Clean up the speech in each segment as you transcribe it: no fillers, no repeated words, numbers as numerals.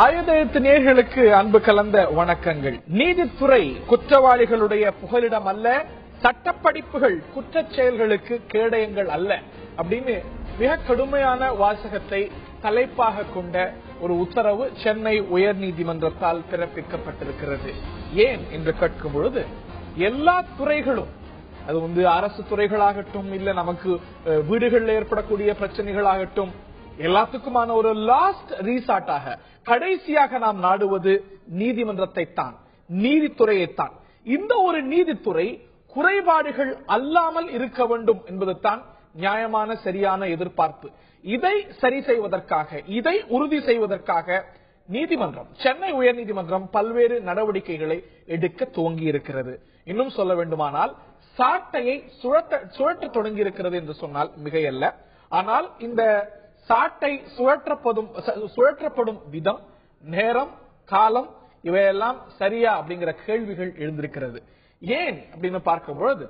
ஆயுதத்து நேயர்களுக்கு அன்பு கலந்த வணக்கங்கள். நீதித்துறை குற்றவாளிகளுடைய புகலிடம் அல்ல, சட்டப்படிப்புகள் குற்றச் செயல்களுக்கு கேடயங்கள் அல்ல அப்படின்னு மிக கடுமையான வாசகத்தை தலைப்பாக கொண்ட ஒரு உத்தரவு சென்னை உயர்நீதிமன்றத்தால் பிறப்பிக்கப்பட்டிருக்கிறது. ஏன் என்று கேட்கும் பொழுது எல்லா துறைகளும், அது அரசு துறைகளாகட்டும், இல்ல நமக்கு வீடுகளில் ஏற்படக்கூடிய பிரச்சனைகளாகட்டும், எல்லாத்துக்குமான ஒரு லாஸ்ட் ரீசார்ட்டாக கடைசியாக நாம் நாடுவது நீதிமன்றத்தை தான், நீதித்துறையைத்தான். இந்த ஒரு நீதித்துறை குறைபாடுகள் அல்லாமல் இருக்க வேண்டும் என்பதுதான் நியாயமான சரியான எதிர்பார்ப்பு. இதை சரி செய்வதற்காக, இதை உறுதி செய்வதற்காக நீதிமன்றம், சென்னை உயர்நீதிமன்றம் பல்வேறு நடவடிக்கைகளை எடுக்க துவங்கி இருக்கிறது. இன்னும் சொல்ல வேண்டுமானால் சாட்டையை சுழற்ற தொடங்கி இருக்கிறது என்று சொன்னால் மிகையல்ல. ஆனால் இந்த சாட்டை சுழற்றப்படும் விதம், நேரம், காலம் இவையெல்லாம் சரியா அப்படிங்கிற கேள்விகள் எழுந்திருக்கிறது. ஏன் அப்படின்னு பார்க்கும்பொழுது,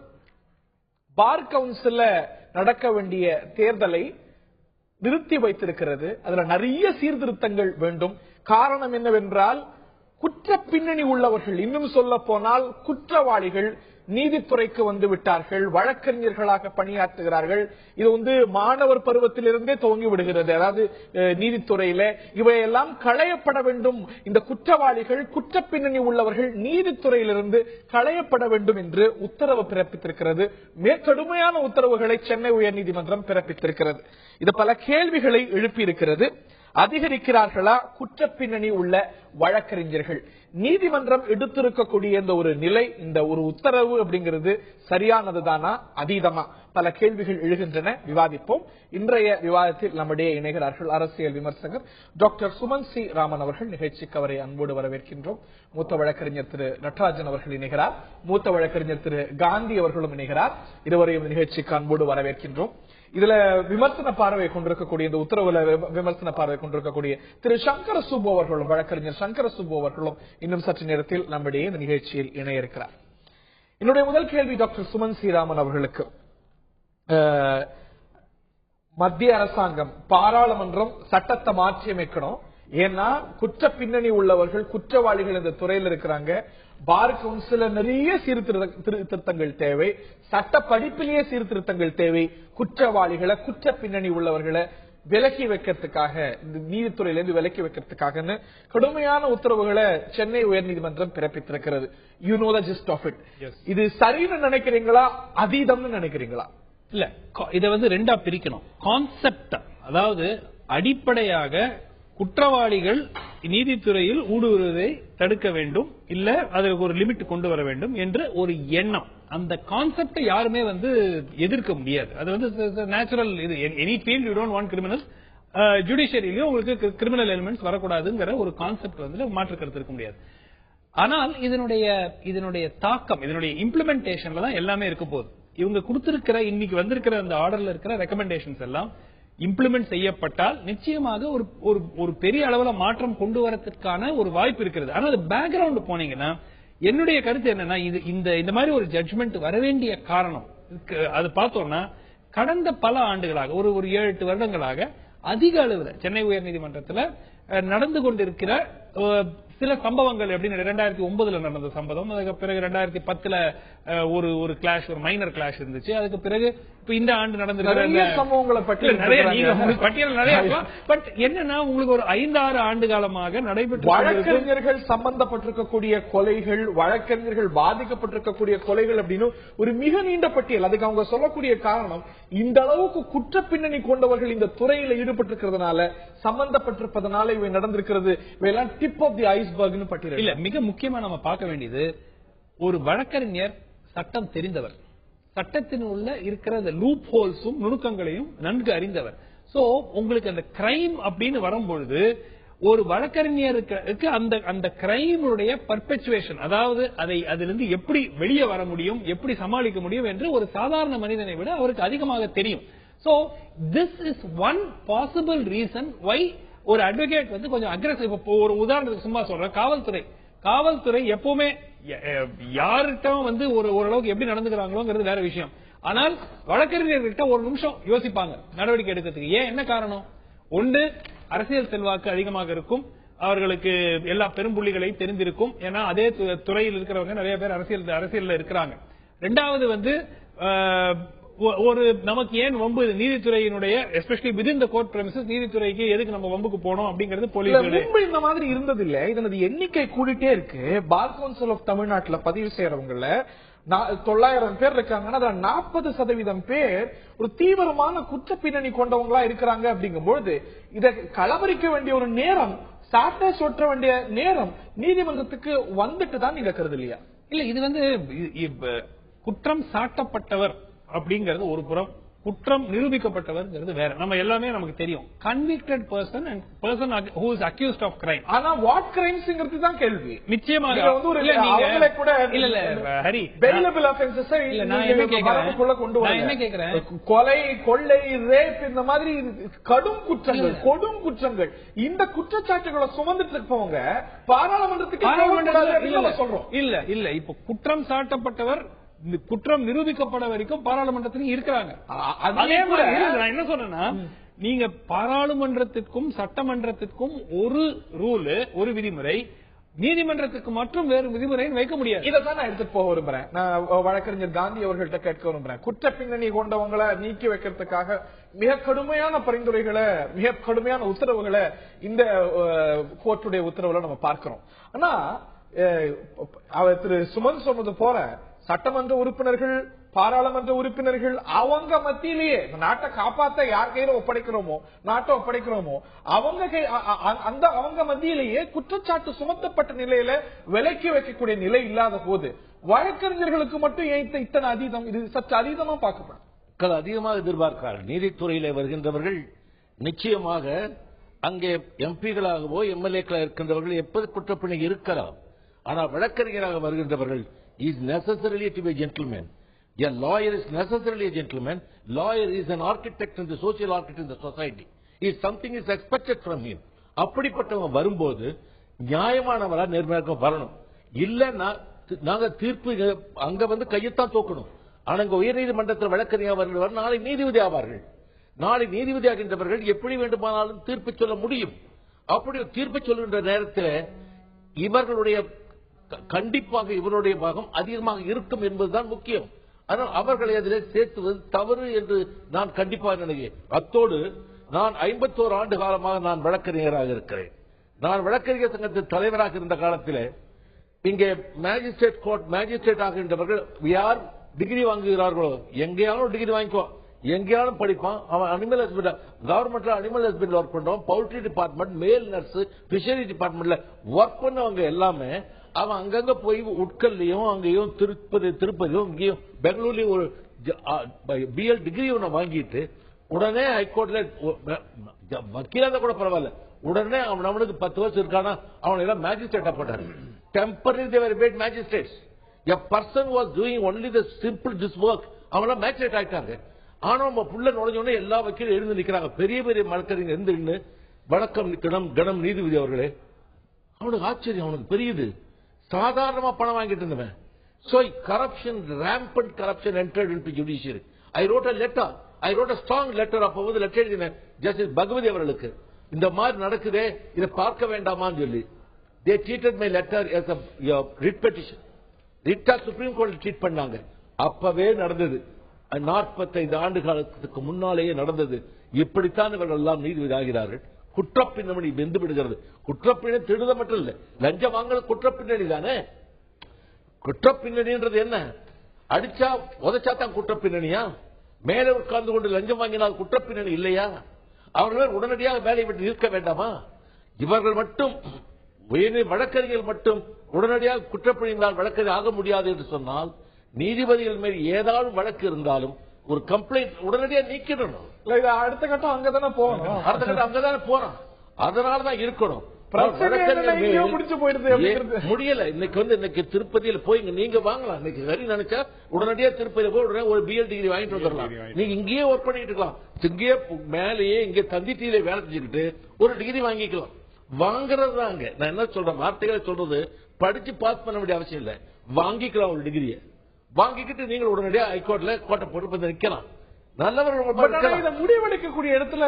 பார் கவுன்சில்ல நடக்க வேண்டிய தேர்தலை நிறுத்தி வைத்திருக்கிறது. அதுல நிறைய சீர்திருத்தங்கள் வேண்டும். காரணம் என்னவென்றால், குற்ற பின்னணி உள்ளவர்கள், இன்னும் சொல்ல போனால் குற்றவாளிகள் நீதித்துறைக்கு வந்து விட்டார்கள், வழக்கறிஞர்களாக பணியாற்றுகிறார்கள். இது மாணவர் பருவத்திலிருந்தே துவங்கி விடுகிறது. அதாவது நீதித்துறையில இவையெல்லாம் களையப்பட வேண்டும். இந்த குற்றவாளிகள், குற்ற பின்னணி உள்ளவர்கள் நீதித்துறையிலிருந்து களையப்பட வேண்டும் என்று உத்தரவு பிறப்பித்திருக்கிறது. மிக கடுமையான உத்தரவுகளை சென்னை உயர்நீதிமன்றம் பிறப்பித்திருக்கிறது. இது பல கேள்விகளை எழுப்பியிருக்கிறது. அதிகரிக்கிறார்களா குற்ற பின்னணி உள்ள வழக்கறிஞர்கள்? நீதிமன்றம் எடுத்திருக்கக்கூடிய இந்த ஒரு நிலை, இந்த ஒரு உத்தரவு அப்படிங்கிறது சரியானதுதானா, அதீதமா? பல கேள்விகள் எழுகின்றன. விவாதிப்போம். இன்றைய விவாதத்தில் நம்முடைய இணைகிறார்கள் அரசியல் விமர்சகர் டாக்டர் சுமன் சி ராமன் அவர்கள். நிகழ்ச்சிக்கு அவரை அன்போடு வரவேற்கின்றோம். மூத்த வழக்கறிஞர் திரு நடராஜன் அவர்கள் இணைகிறார். மூத்த வழக்கறிஞர் திரு காந்தி அவர்களும் இணைகிறார். இருவரையும் நிகழ்ச்சிக்கு அன்போடு வரவேற்கின்றோம். இதுல விமர்சன பார்வை கொண்டிருக்கக்கூடிய, இந்த உத்தரவுல விமர்சன பார்வை கொண்டிருக்கக்கூடிய திரு சங்கர சுப்பு அவர்களும், வழக்கறிஞர் சங்கர சுப்பு அவர்களும் இன்னும் சற்று நேரத்தில் நம்முடைய இந்த நிகழ்ச்சியில் இணைய இருக்கிறார். என்னுடைய முதல் கேள்வி டாக்டர் சுமன் ஸ்ரீராமன் அவர்களுக்கு. மத்திய அரசாங்கம், பாராளுமன்றம் சட்டத்தை மாற்றியமைக்கணும். ஏன்னா குற்ற பின்னணி உள்ளவர்கள், குற்றவாளிகள் இந்த துறையில் இருக்கிறாங்க. பார் கவுன்சில நிறைய சீர்திருத்தங்கள் தேவை, சட்ட படிப்பிலேயே சீர்திருத்தங்கள் தேவை. குற்றவாளிகளை, குற்ற பின்னணி உள்ளவர்களை விலக்கி வைக்கிறதுக்காக, இந்த நீதித்துறையிலிருந்து விலக்கி வைக்கிறதுக்காக கடுமையான உத்தரவுகளை சென்னை உயர்நீதிமன்றம் பிறப்பித்திருக்கிறது. You know the gist of it. இது சரின்னு நினைக்கிறீங்களா, அதீதம்னு நினைக்கிறீங்களா? இல்ல, இதை ரெண்டா பிரிக்கணும். கான்செப்ட், அதாவது அடிப்படையாக குற்றவாளிகள் நீதித்துறையில் ஊடுருவதை தடுக்க வேண்டும், இல்ல அதற்கு ஒரு லிமிட் கொண்டு வர வேண்டும் என்று ஒரு எண்ணம். அந்த கான்செப்டை யாருமே எதிர்க்க முடியாது. அது நேச்சுரல். இது any field you don't want criminals. ஜுடிஷியரியிலயும் உங்களுக்கு கிரிமினல் எலிமெண்ட்ஸ் வரக்கூடாதுங்கிற ஒரு கான்செப்ட் மாற்று கருத்து இருக்க முடியாது. ஆனால் இதனுடைய தாக்கம், இதனுடைய இம்ப்ளிமெண்டேஷன்ல தான் எல்லாமே இருக்க போகுது. இவங்க கொடுத்திருக்கிற, இன்னைக்கு வந்திருக்கிற அந்த ஆர்டர்ல இருக்கிற ரெக்கமெண்டேஷன்ஸ் எல்லாம் இம்ப்ளிமெண்ட் செய்யப்பட்டால் நிச்சயமாக ஒரு பெரிய அளவுல மாற்றம் கொண்டு வரதுக்கான ஒரு வாய்ப்பு இருக்கிறது. ஆனா அது பேக்ரவுண்ட் போனீங்கன்னா, என்னுடைய கருத்து என்னன்னா, இந்த மாதிரி ஒரு ஜட்ஜ்மெண்ட் வர வேண்டிய காரணம் அது பார்த்தோம்னா, கடந்த பல ஆண்டுகளாக, ஒரு 7-8 வருடங்களாக அதிக அளவுல சென்னை உயர்நீதிமன்றத்தில் நடந்து கொண்டிருக்கிற சில சம்பவங்கள், எப்படின்னு 2009 நடந்த சம்பவம், அதுக்கு பிறகு 2010 ஒரு கிளாஷ், ஒரு மைனர் கிளாஷ் இருந்துச்சு. அதுக்கு பிறகு இப்ப இந்த ஆண்டு நடந்திருக்கிற சம்பவங்களை பட்டியல் நிறைய. பட் என்னன்னா, உங்களுக்கு ஒரு 5-6 ஆண்டு காலமாக நடைபெற்ற வழக்கறிஞர்கள் சம்பந்தப்பட்டிருக்கக்கூடிய கொலைகள், வழக்கறிஞர்கள் பாதிக்கப்பட்டிருக்கக்கூடிய கொலைகள் அப்படின்னு ஒரு மிக நீண்ட பட்டியல். அதுக்கு அவங்க சொல்லக்கூடிய காரணம், இந்த அளவுக்கு குற்ற பின்னணி கொண்டவர்கள் இந்த துறையில ஈடுபட்டிருக்கிறதுனால, சம்பந்தப்பட்டிருப்பதனால இவை நடந்திருக்கிறது. இவையெல்லாம் டிப் ஆஃப் தி ஐஸ்பர்க்னு பட்டியல் இல்ல. மிக முக்கியமா நம்ம பார்க்க வேண்டியது, ஒரு வழக்கறிஞர் சட்டம் தெரிந்தவர், சட்டத்தின் உள்ள இருக்கிற லூப் ஹோல்ஸும் நுணுக்கங்களையும் நன்கு அறிந்தவர். சோ உங்களுக்கு அந்த கிரைம் அப்படின்னு வரும்பொழுது, ஒரு வழக்கறிஞருக்கு அந்த கிரைமுடைய பர்பெச்சுவேஷன், அதாவது அதிலிருந்து எப்படி வெளியே வர முடியும், எப்படி சமாளிக்க முடியும் என்று ஒரு சாதாரண மனிதனை விட அவருக்கு அதிகமாக தெரியும். So this is one possible reason why ஒரு அட்வொகேட் கொஞ்சம் அக்ரெசிவ். ஒரு உதாரணத்துக்கு சும்மா சொல்றேன், காவல்துறை எப்பவுமே யார்கிட்ட ஓரளவுக்கு எப்படி நடந்துக்கிறாங்களோங்கிறது வேற விஷயம். ஆனால் வழக்கறிஞர்கிட்ட ஒரு நிமிஷம் யோசிப்பாங்க நடவடிக்கை எடுக்கிறதுக்கு. ஏன், என்ன காரணம்? ஒன்று, அரசியல் செல்வாக்கு அதிகமாக இருக்கும். அவர்களுக்கு எல்லா பெரும்புள்ளிகளையும் தெரிந்திருக்கும். ஏன்னா அதே துறையில் இருக்கிறவங்க நிறைய பேர் அரசியல்ல இருக்கிறாங்க. ரெண்டாவது வந்து ஒரு நமக்கு ஏன் வம்பு நீதித்துறையினுடைய especially within the court premises நீதித்துறைக்கு எதுக்கு நம்ம வம்புக்கு போனோம் அப்படிங்கிறது போலீஸ் இந்த மாதிரி இருந்தது இல்ல. இதனது எண்ணிக்கை கூடிட்டே இருக்கு. பார் கவுன்சில் ஆஃப் தமிழ்நாட்டில் பதிவு செய்யறவங்கள 900 பேர் இருக்காங்கன்னா 40% பேர் ஒரு தீவிரமான குற்ற பின்னணி கொண்டவங்களா இருக்கிறாங்க. அப்படிங்கும்போது இதை களவரிக்க வேண்டிய ஒரு நேரம், சாட்டை சொற்ற வேண்டிய நேரம் நீதிமன்றத்துக்கு வந்துட்டு தான் நீங்க கருது இல்லையா? இல்ல, இது வந்து குற்றம் சாட்டப்பட்டவர் அப்படிங்கிறது ஒரு புறம், குற்றம் நிரூபிக்கப்பட்டவர் வேற. நம்ம எல்லாமே நமக்கு தெரியும். Convicted person and person who is accused of crime. ஆனா வாட் கிரைம்ஸ்ங்கிறது தான் கேள்வி. நிச்சயமாக ஹரி பெயிலபிள் ஆஃபென்சஸ் இல்ல. நான் என்ன கேக்குறேன், கொலை, கொள்ளை, ரேப் இந்த மாதிரி கடும் குற்றங்கள், கொடும் குற்றங்கள், இந்த குற்றச்சாட்டுகளை சுமந்துட்டு இருக்கவங்க பாராளுமன்றத்துக்கு சொல்றோம். இல்ல இப்ப குற்றம் சாட்டப்பட்டவர் குற்றம் நிரூபிக்கப்பட வரைக்கும் பாராளுமன்றத்திலும் இருக்கிறாங்க. அதே மாதிரி நான் என்ன சொல்றேன்னா, நீங்க பாராளுமன்றத்திற்கும் சட்டமன்றத்திற்கும் ஒரு ரூல், ஒரு விதிமுறை, நீதிமன்றத்துக்கு மற்றும் வேறு விதிமுறையை வைக்க முடியாது. இதான் நான் எடுத்துட்டு போக விரும்புறேன். நான் வழக்கறிஞர் காந்தி அவர்கள்ட்ட கேட்க விரும்புறேன். குற்ற பின்னணி கொண்டவங்களை நீக்கி வைக்கிறதுக்காக மிக கடுமையான பரிந்துரைகளை, மிக கடுமையான உத்தரவுகளை இந்த கோர்ட்டுடைய உத்தரவுல நம்ம பார்க்கிறோம். ஆனா அவர் திரு சுமன் சொன்னது போல சட்டமன்ற உறுப்பினர்கள், பாராளுமன்ற உறுப்பினர்கள் அவங்க மத்தியிலேயே நாட்டை காப்பாற்ற யார் கையில ஒப்படைக்கிறோமோ, நாட்டை ஒப்படைக்கிறோமோ அவங்க மத்தியிலேயே குற்றச்சாட்டு சுமத்தப்பட்ட நிலையில விலக்கி வைக்கக்கூடிய நிலை இல்லாத போது வழக்கறிஞர்களுக்கு மட்டும் இத்தனை அதீதம், இது சற்று அதீதமா பார்க்கப்படும். மக்கள் அதிகமாக எதிர்பார்க்கிறார்கள். நீதித்துறையில வருகின்றவர்கள் நிச்சயமாக அங்கே எம்பிகளாகவோ எம்எல்ஏக்களாக இருக்கின்றவர்கள் எப்போது குற்றப்பிணை இருக்கலாம். ஆனால் வழக்கறிஞராக வருகின்றவர்கள் is necessarily to be a gentleman. A lawyer is necessarily a gentleman. Lawyer is an architect in the social architect in the society. If something is expected from him, அப்படிப்பட்டவங்க வரும்போது நியாயமானவரா நேர்மையாக வரணும். இல்லன்னா நாங்க தீர்ப்பு அங்க வந்து கையத்தான் தூக்கணும். ஆனா இங்க உயர்நீதிமன்றத்தில் வழக்கறிஞர் வருகிறவர் நாளை நீதிபதி ஆவார்கள். நாளை நீதிபதி ஆகின்றவர்கள் எப்படி வேண்டுமானாலும் தீர்ப்பு சொல்ல முடியும். அப்படி தீர்ப்பு சொல்லுகின்ற நேரத்தில் இவர்களுடைய கண்டிப்பாக இவருடைய பாகம் அதிகமாக இருக்கும் என்பதுதான் முக்கியம். ஆனால் அவர்களை அதில் சேர்த்துவது தவறு என்று நான் கண்டிப்பாக நினைக்கிறேன். அத்தோடு நான் 51 ஆண்டு காலமாக நான் வழக்கறிஞராக இருக்கிறேன். நான் வழக்கறிஞர் சங்கத்தின் தலைவராக இருந்த காலத்தில் இங்கே மேஜிஸ்ட்ரேட் கோர்ட் மேஜிஸ்ட்ரேட் ஆகின்றவர்கள் யார் டிகிரி வாங்குகிறார்களோ, எங்கேயாலும் டிகிரி வாங்கிக்கோ, எங்கேயாலும் படிப்பான் அவன். அனிமல் ஹஸ்பண்ட் கவர்மெண்ட்ல அனிமல் ஹஸ்பண்ட் ஒர்க் பண்றோம், பவுல்ட்ரி டிபார்ட்மெண்ட், மேல் நர்ஸ், பிஷரி டிபார்ட்மெண்ட்ல ஒர்க் பண்ணவங்க எல்லாமே அவன் அங்கங்க போய் உட்கல்லையும் அங்கேயும் திருப்பதியும் இங்கேயும் பெங்களூர்லயும் ஒரு பிஎல் டிகிரி ஒன்று வாங்கிட்டு உடனே ஹைகோர்ட்ல வக்கீலாக கூட பரவாயில்ல, உடனே அவனுக்கு 10 வருஷம் இருக்கானா அவனை எல்லாம் மேஜிஸ்ட்ரேட்டா போட்டாரு. Temporary they were made magistrates. A person was doing only the simple this work, அவங்கள மேஜிஸ்ட்ரேட் ஆயிட்டாங்க. ஆனா நம்ம புள்ள நுழைஞ்சோடனே எல்லா வக்கீலும் எழுந்து நிக்கிறாங்க. பெரிய பெரிய மழக்கறிஞர் இருந்து வணக்கம் கணம் நீதிபதி அவர்களே. அவனுக்கு ஆச்சரியம், அவனுக்கு பெரியது. சாதாரணமா பணம் வாங்கிட்டு இருந்தவன். So corruption, rampant corruption entered into judiciary. I wrote a letter. I wrote a strong letter. அப்போது லெட்டர் எழுதினேன் ஜஸ்டிஸ் பகவதி அவர்களுக்கு. இந்த மாதிரி நடக்குதே, இதை பார்க்க வேண்டாமான்னு சொல்லி. They treated my letter as a writ petition. ரிட்டா சுப்ரீம் கோர்ட் ட்ரீட் பண்ணாங்க. அப்பவே நடந்தது. 45 ஆண்டு காலத்துக்கு முன்னாலேயே நடந்தது. இப்படித்தான் இவர்கள் எல்லாம் நீதிபதி ஆகிறார்கள். குற்றப்பின்னணி வெந்து விடுகிறது. குற்றப்பின்னணி திருடுத மட்டும் இல்ல, லஞ்சம் வாங்குறது குற்றப்பின்னணி தானே. குற்றப்பின்னணின்றது என்ன? அடிச்சா உதச்சா தான் குற்றப்பின்னணியா? மேலே உட்கார்ந்து கொண்டு லஞ்சம் வாங்கினால் குற்றப்பின்னணி இல்லையா? அவர்கள் உடனடியாக வேலையை விட்டு நிற்க வேண்டாமா? இவர்கள் மட்டும் வழக்கறிஞர்கள் மட்டும் உடனடியாக குற்றப்பிரிந்தால் வழக்கறிஞர் ஆக முடியாது என்று சொன்னால், நீதிபதிகள் மேல் ஏதாவது வழக்கு இருந்தாலும் ஒரு கம்ப்ளைண்ட் உடனடியாக நீக்கிடணும். அடுத்த கட்டம் அங்கதானே போகணும். அடுத்த கட்டம் அங்கதானே போறோம். அதனாலதான் இருக்கணும். முடியல. இன்னைக்கு திருப்பதியில் போய் நீங்க வாங்கலாம். இன்னைக்கு சரி நினைச்சா உடனடியா திருப்பதியில போய் உடனே ஒரு பிஎல் டிகிரி வாங்கிட்டு வந்துடலாம். நீங்க இங்கேயே ஒர்க் பண்ணிட்டு இருக்கலாம். இங்கேயே மேலேயே இங்க தந்திட்டியில வேலை செஞ்சுக்கிட்டு ஒரு டிகிரி வாங்கிக்கலாம். வாங்குறது தாங்க நான் என்ன சொல்றேன், வார்த்தைகளை சொல்றது. படிச்சு பாஸ் பண்ண வேண்டிய அவசியம் இல்லை. வாங்கிக்கலாம். ஒரு டிகிரியை வாங்கிக்கிட்டு நீங்கள் உடனடியாக ஹைகோர்ட்ல கோட்டை போட்டு நிக்கலாம். நல்லவர்கள் இதை முடிவெடுக்கக்கூடிய இடத்துல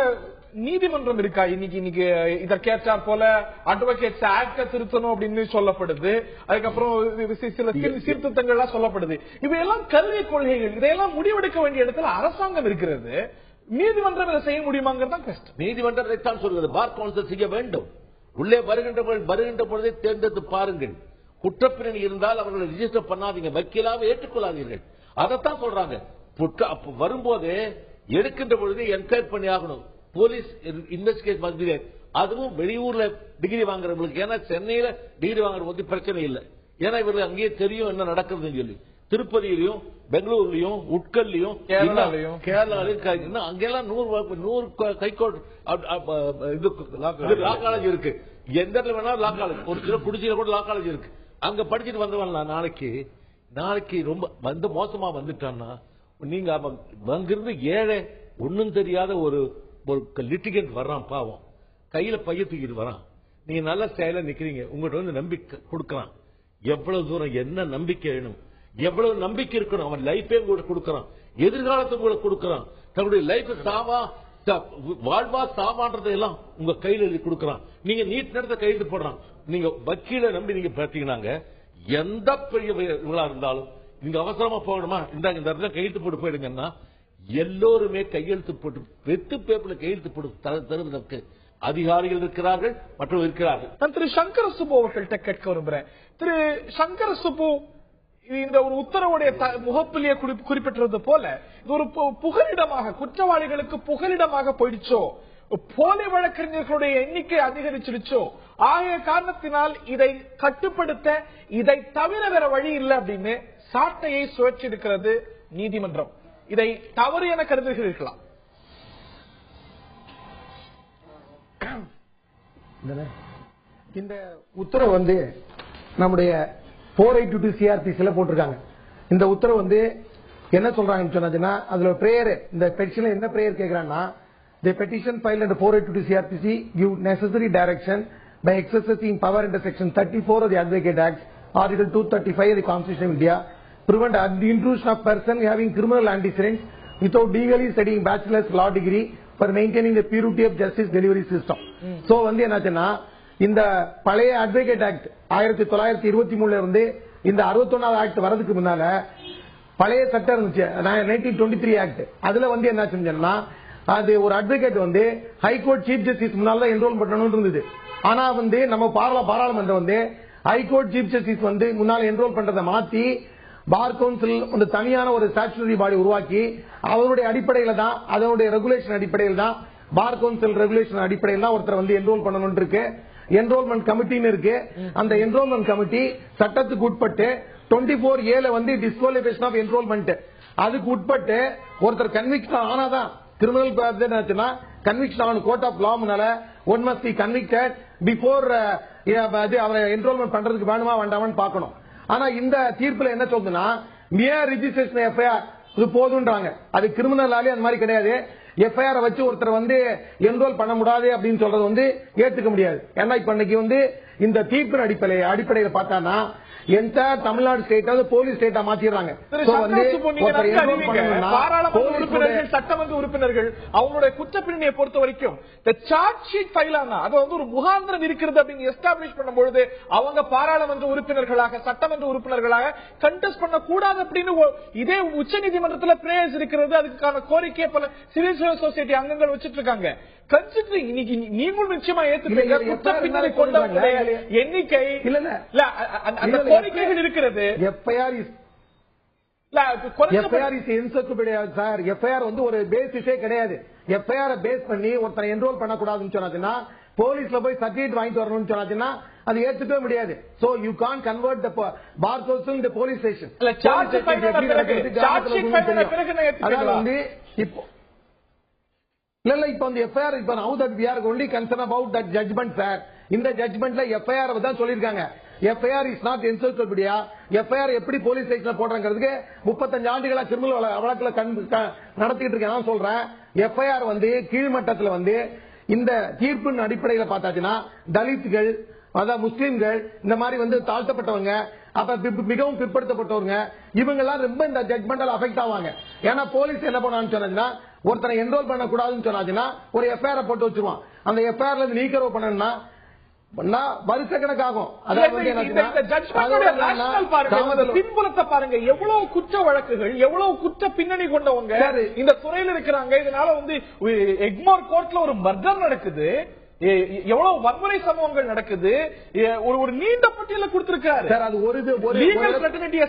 நீதிமன்றம் இருக்கா? இன்னைக்கு இதை கேட்டார் போல அட்வொகேட்ஸ் ஆக்ட திருத்தணும் அப்படின்னு சொல்லப்படுது. அதுக்கப்புறம் சில சீர்திருத்தங்கள் எல்லாம் சொல்லப்படுது. இவையெல்லாம் கல்வி கொள்கைகள். இதையெல்லாம் முடிவெடுக்க வேண்டிய இடத்துல அரசாங்கம் இருக்கிறது. நீதிமன்றம் இதை செய்ய முடியுமாங்கிறது தான் கஷ்டம். நீதிமன்றத்தை தான் சொல்கிறது. பார் கவுன்சில் செய்ய வேண்டும். உள்ளே வருகின்ற பொழுதை தேர்ந்தெடுத்து பாருங்கள். குற்றப்பின்னணி இருந்தால் அவர்களை ரிஜிஸ்டர் பண்ணாதீங்க, வக்கீலாக ஏற்றுக்கொள்ளாதீர்கள். அதைத்தான் சொல்றாங்க. வரும்போது எடுக்கின்ற பொழுது என்கொயர் பண்ணி ஆகணும். போலீஸ் இன்வெஸ்டிகேஷன் மத்திய அதுவும் வெளியூர்ல டிகிரி வாங்குறவங்களுக்கு. ஏன்னா சென்னையில டிகிரி வாங்குற போது பிரச்சனை இல்லை. ஏன்னா இவருக்கு அங்கேயே தெரியும் என்ன நடக்குதுன்னு சொல்லி. திருப்பதியிலையும் பெங்களூர்லயும் உட்கல்லையும் கேரளாலையும் அங்கெல்லாம் 100 கைகோட் லா காலேஜ் இருக்கு. எந்த இடத்துல வேணாலும் லா காலேஜ், ஒரு சில குடிச்சில கூட லா காலேஜ் இருக்கு. அங்க படிச்சுட்டு வந்தவன் நாளைக்கு ரொம்ப மோசமா வந்துட்டான்னா நீங்க அங்கிருந்து ஏழை ஒன்னும் தெரியாத ஒரு லிட்டிகேட் வர்றான், பாவம் கையில பைய தூக்கிட்டு வரான். நீங்க நல்ல செயல நிக்கிறீங்க, உங்கள்கிட்ட வந்து நம்பிக்கை கொடுக்கறான். எவ்வளவு தூரம் என்ன நம்பிக்கை வேணும், எவ்வளவு நம்பிக்கை இருக்கணும். அவன் லைஃபே கூட கொடுக்கறான், எதிர்காலத்தை கூட கொடுக்கறான். தன்னுடைய லைஃப் வாழ்வா சாவான்றதை எல்லாம் உங்க கையில எழுதி கொடுக்கறான். நீங்க நீட் நடத்த கையெழுத்து போடுறான். நீங்க வக்கீல நம்பி நீங்க பார்த்தீங்கன்னாங்க எந்த பெரிய இவங்களா இருந்தாலும் நீங்க அவசரமா போகணுமா, இந்த இடத்துல கையெழுத்து போட்டு போயிடுங்கன்னா எல்லோருமே கையெழுத்து போட்டு வெத்து பேப்பர்ல கையெழுத்து போட்டு தருவதற்கு அதிகாரிகள் இருக்கிறார்கள், மற்றவர்கள் இருக்கிறார்கள். நான் திரு சங்கர சுப்பு அவர்கள்ட்ட கேட்க விரும்புறேன். திரு சங்கர சுப்பு, இந்த ஒரு உத்தரவுடைய முகப்பிலேயே குறிப்பிட்டது போல இது ஒரு புகலிடமாக, குற்றவாளிகளுக்கு புகலிடமாக போயிடுச்சோ, போலி வழக்கறிஞர்களுடைய எண்ணிக்கை அதிகரிச்சிருச்சோ, ஆகிய காரணத்தினால் இதை கட்டுப்படுத்த இதை தவிர வேற வழி இல்லை அப்படின்னு சாட்டையை சுழற்றிருக்கிறது நீதிமன்றம். இதை தவறு என கருதுகிறீர்களா? இந்த உத்தரவு வந்து நம்முடைய 482 சிஆர்பிசில போட்டிருக்காங்க. இந்த உத்தரவு வந்து என்ன சொல்றாங்கன்னு சொன்னா, அதுல பிரேயர், இந்த பெட்டிஷன்ல என்ன prayer கேக்குறாங்கன்னா, the petition filed under 482 CRPC give necessary direction by exercising power under section 34 of the Advocate Act, article 235 of the Constitution of India, prevent the intrusion of person having criminal antecedents without legally studying bachelor's law degree for maintaining the purity of justice delivery system. So வந்து என்னாச்சுன்னா, இந்த பழைய advocate act 1923 இருந்து இந்த 61வது act வரதுக்கு முன்னால பழைய சட்டம் இருந்துச்சு, 1923 ஆக்ட். அதுல வந்து என்ன செஞ்சோம்னா, அது ஒரு அட்வொகேட் வந்து ஹைகோர்ட் சீஃப் ஜஸ்டிஸ் முன்னால என்ரோல் பண்ணணும் இருந்தது. ஆனா வந்து நம்ம பாராளுமன்றம் வந்து ஹைகோர்ட் சீஃப் ஜஸ்டிஸ் வந்து முன்னால என்ரோல் பண்றதை மாத்தி பார் கவுன்சில் தனியான ஒரு ஸ்டாச்சுட்டரி பாடி உருவாக்கி அவருடைய அடிப்படையில தான், அதனுடைய ரெகுலேஷன் அடிப்படையில் தான், பார் கவுன்சில் ரெகுலேஷன் அடிப்படையில் தான் ஒருத்தர் வந்து என்ரோல் பண்ணணும் இருக்கு. என்ரோல்மெண்ட் கமிட்டின்னு இருக்கு. அந்த என்ரோல்மெண்ட் கமிட்டி சட்டத்துக்கு உட்பட்டு 24A வந்து டிஸ்குவாலிஃபிகேஷன் ஆஃப் என்ரோல்மெண்ட், அதுக்கு உட்பட்டு ஒருத்தர் கன்விக்ஷன் ஆனாதான் கிரிமினல் கன்விக்ஷன் ஆன கோர்ட் ஆஃப் லா முன்னால one must be convicted before அவரை என்ரோல்மெண்ட் பண்றதுக்கு வேணுமா வேண்டாமான்னு பார்க்கணும். ஆனா இந்த தீர்ப்புல என்ன சொல்லுதுன்னா, மியர் ரிஜிஸ்ட்ரேஷன் எஃப்ஐஆர் இது போதுன்றாங்க. அது கிரிமினல் லாலே அந்த மாதிரி கிடையாது. எஃப்ஐஆர் வச்சு ஒருத்தர் வந்து என்ரோல் பண்ண முடியாது அப்படின்னு சொல்றது வந்து ஏத்துக்க முடியாது. ஏன்னா இப்ப இன்னைக்கு வந்து இந்த தீர்ப்பின் அடிப்படையில் பார்த்தானா என்டையர் தமிழ்நாடு ஸ்டேட் போலீஸ் ஸ்டேட்டா மாத்திடுறாங்க. பாராளுமன்ற உறுப்பினர்கள், சட்டமன்ற உறுப்பினர்கள் அவங்களுடைய குற்றப்பின்னணியை பொறுத்த வரைக்கும் சார்ஜ் ஷீட் ஃபைல் ஆனா அது வந்து ஒரு முகாந்திரம் இருக்கிறது அப்படின்னு எஸ்டாப்ளிஷ் பண்ணும்போது அவங்க பாராளுமன்ற உறுப்பினர்களாக, சட்டமன்ற உறுப்பினர்களாக கண்டெஸ்ட் பண்ண கூடாது அப்படின்னு இதே உச்ச நீதிமன்றத்தில் பிரேயர்ஸ் இருக்கிறது. அதுக்கான கோரிக்கை பல சிவில் சொசைட்டி அங்கங்கள் வச்சிட்டு இருக்காங்க. இன்னைக்கு நீங்களும் நிச்சயமா ஏத்துப்பீங்க, குற்றப்பின்னணி கொண்டவர்களுடைய எண்ணிக்கை அந்த கோரிக்கைகள் இருக்கிறது. எஃப்ஐஆர் சார், எஃப்ஐஆர் வந்து ஒரு பேசிஸே கிடையாது. எஃப்ஐஆர் பேஸ் பண்ணி ஒருத்தரை என்ரோல் பண்ணக்கூடாதுன்னு சொன்னாச்சுன்னா, போலீஸ்ல போய் சர்டிபிகேட் வாங்கிட்டு வரணும்னு சொன்னாச்சுன்னா அது ஏத்துக்கவே முடியாது. So you can convert the bar council in the police station. அதாவது வந்து இப்போ இல்ல இப்ப வந்து எஃப்ஐஆர் இப்ப now that we are only concern about that judgment sir. இந்த ஜட்ஜ்மெண்ட்ல எஃப்ஐஆர் தான் சொல்லிருக்காங்க. எஃப்ஐஆர் இஸ் நாட் என்சோர்பியா. எஃப்ஐஆர் எப்படி போலீஸ் ஸ்டேஷன்ல போடுறதுக்கு 35 ஆண்டுகளா கிரிமினல் வழக்குல நடத்திட்டு இருக்கேன். நான் சொல்றேன், எஃப்ஐஆர் வந்து கீழ்மட்டத்தில் வந்து இந்த தீர்ப்பின் அடிப்படையில் பார்த்தாச்சுன்னா தலித்துகள், அதாவது முஸ்லிம்கள், இந்த மாதிரி வந்து தாழ்த்தப்பட்டவங்க, அப்ப மிகவும் பிற்படுத்தப்பட்டவங்க இவங்க எல்லாம் ரொம்ப இந்த ஜட்மெண்டால அஃபெக்ட் ஆவாங்க. ஏன்னா போலீஸ் என்ன பண்ணுவான்னு சொன்னா, ஒருத்தனை என்ரோல் பண்ண கூடாதுன்னு சொன்னாச்சுன்னா ஒரு எஃப்ஐஆர் போட்டு வச்சிருவான். அந்த எஃப்ஐஆர்ல இருந்து நீக்கிறவு பண்ணணும்னா வருஷ கணக்காகும். பின்புலத்தை பாருங்க, எவ்வளவு குற்ற வழக்குகள், எவ்வளவு குற்ற பின்னணி கொண்டவங்க இந்த துறையில் இருக்கிறாங்க. இதனால வந்து எக்மோர் கோர்ட்ல ஒரு மர்டர் நடக்குது, எவ்வளவு வன்முறை சம்பவங்கள் நடக்குது, ஒரு நீண்ட பட்டியல கொடுத்திருக்காரு. அது ஒரு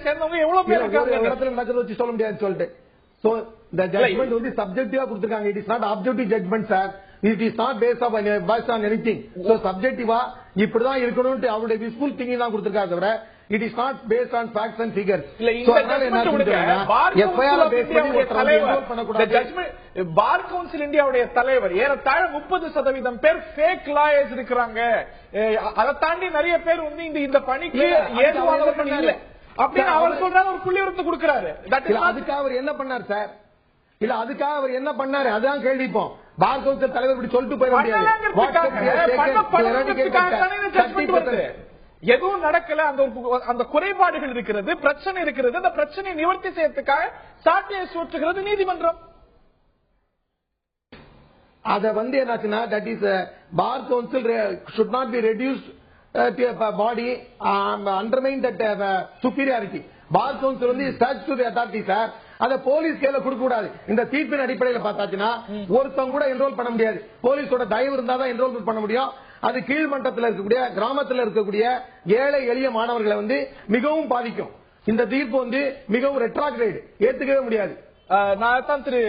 சேர்ந்தவங்க எவ்வளவு பேர் நடக்குது வச்சு சொல்ல முடியாது சொல்லிட்டு. So the judgment வந்து சப்ஜெக்டிவா கொடுத்திருக்காங்க. It is not objective judgment sir. It is not based on anything. So subjective-ஆ இப்படிதான் இருக்கணும்னு அவருடைய wishful thinking தான் கொடுத்திருக்காங்க தவிர it is not based on facts and figures. So அதனால என்ன சொல்றேன்னா FIR பேஸ் பண்ணி ஒருத்தர் பண்ண கூடாது. ஜட்ஜ்மென்ட் பார் கவுன்சில் இந்தியாவுடைய தலைவர் ஏறத்தாழ 30% பேர் ஃபேக் லாயர்ஸ் இருக்காங்க. அதை தாண்டி நிறைய பேர் வந்து இந்த பணிக்கு ஏதுவானவர்கள் இல்ல அப்படின்னு அவர் சொல்றாரு. ஒரு புள்ளிவிவரத்தை கொடுக்கிறாரு. அதுக்காக அவர் என்ன பண்ணார் சார்? இல்ல அதுக்காக அவர் என்ன பண்ணாரு அதான் கேள்விப்போம். பார் கவுன்சில் தலைவர் இப்படி சொல்லிட்டு போயிட முடியாது. எதுவும் நடக்கல, அந்த குறைபாடுகள் இருக்கிறது, பிரச்சனை இருக்கிறது. அந்த பிரச்சனையை நிவர்த்தி செய்யறதுக்காக சாட்டையை சுற்றுகிறது நீதிமன்றம். அத வந்து என்னாச்சுன்னா that is bar council should not be reduced body undermine that superiority. Bar council வந்து ஸ்டாச்சுட்டரி அத்தாரிட்டி சார். அத போலீஸ் கையில கொடுக்க கூடாது. இந்த தீர்ப்பின் அடிப்படையில் பார்த்தாச்சுன்னா ஒருத்தவங்க கூட என்ரோல் பண்ண முடியாது. போலீஸோட தயவு இருந்தாதான் என்ரோல் பண்ண முடியும். அது கீழ்மட்டத்தில் இருக்கக்கூடிய கிராமத்தில் இருக்கக்கூடிய ஏழை எளிய மாணவர்களை வந்து மிகவும் பாதிக்கும். இந்த தீர்ப்பு வந்து மிகவும் ரெட்ராக்ரேட், ஏத்துக்கவே முடியாது. நான் தான் திரு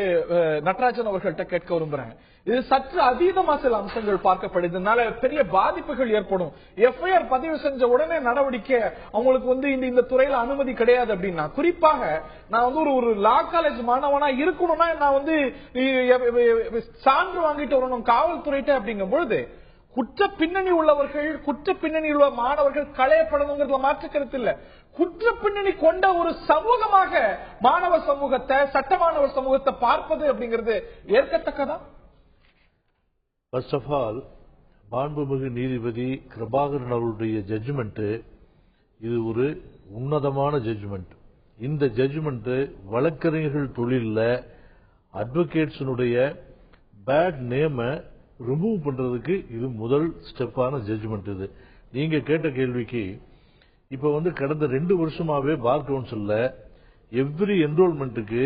நடராஜன் அவர்கள்ட்ட கேட்க விரும்புறேன். இது சற்று அதீதமா சில அம்சங்கள் பார்க்கப்படுதுனால பெரிய பாதிப்புகள் ஏற்படும். எஃப்ஐஆர் பதிவு செஞ்ச உடனே நடவடிக்கை அவங்களுக்கு வந்து இந்த துறையில அனுமதி கிடையாது அப்படின்னா, குறிப்பாக நான் வந்து ஒரு லா காலேஜ் மாணவனா இருக்கணும்னா நான் வந்து சான்று வாங்கிட்டு வரணும் காவல்துறையிட்ட அப்படிங்கும் பொழுது குற்ற பின்னணி உள்ளவர்கள், குற்ற பின்னணி உள்ள மாணவர்கள் களையப்படணுங்கிறதுல மாற்று கருத்து இல்ல. குற்ற பின்னணி கொண்ட ஒரு சமூகமாக மாணவ சமூகத்தை, சட்ட மாணவர் சமூகத்தை பார்ப்பது அப்படிங்கிறது ஏற்கத்தக்கதா? ஃபர்ஸ்ட் ஆஃப் ஆல், மாண்புமிகு நீதிபதி கிருபாகரன் அவருடைய ஜட்ஜ்மெண்ட் இது ஒரு உன்னதமான ஜட்ஜ்மெண்ட். இந்த ஜட்ஜ்மெண்ட் வழக்கறிஞர்கள் தொழில அட்வொகேட்ஸினுடைய பேட் நேம ரிமூவ் பண்றதுக்கு இது முதல் ஸ்டெப்பான ஜட்ஜ்மெண்ட். இது நீங்க கேட்ட கேள்விக்கு இப்ப வந்து கடந்த 2 வருஷமாவே பார் கவுன்சில்ல எவ்ரி என்ரோல்மெண்ட்டுக்கு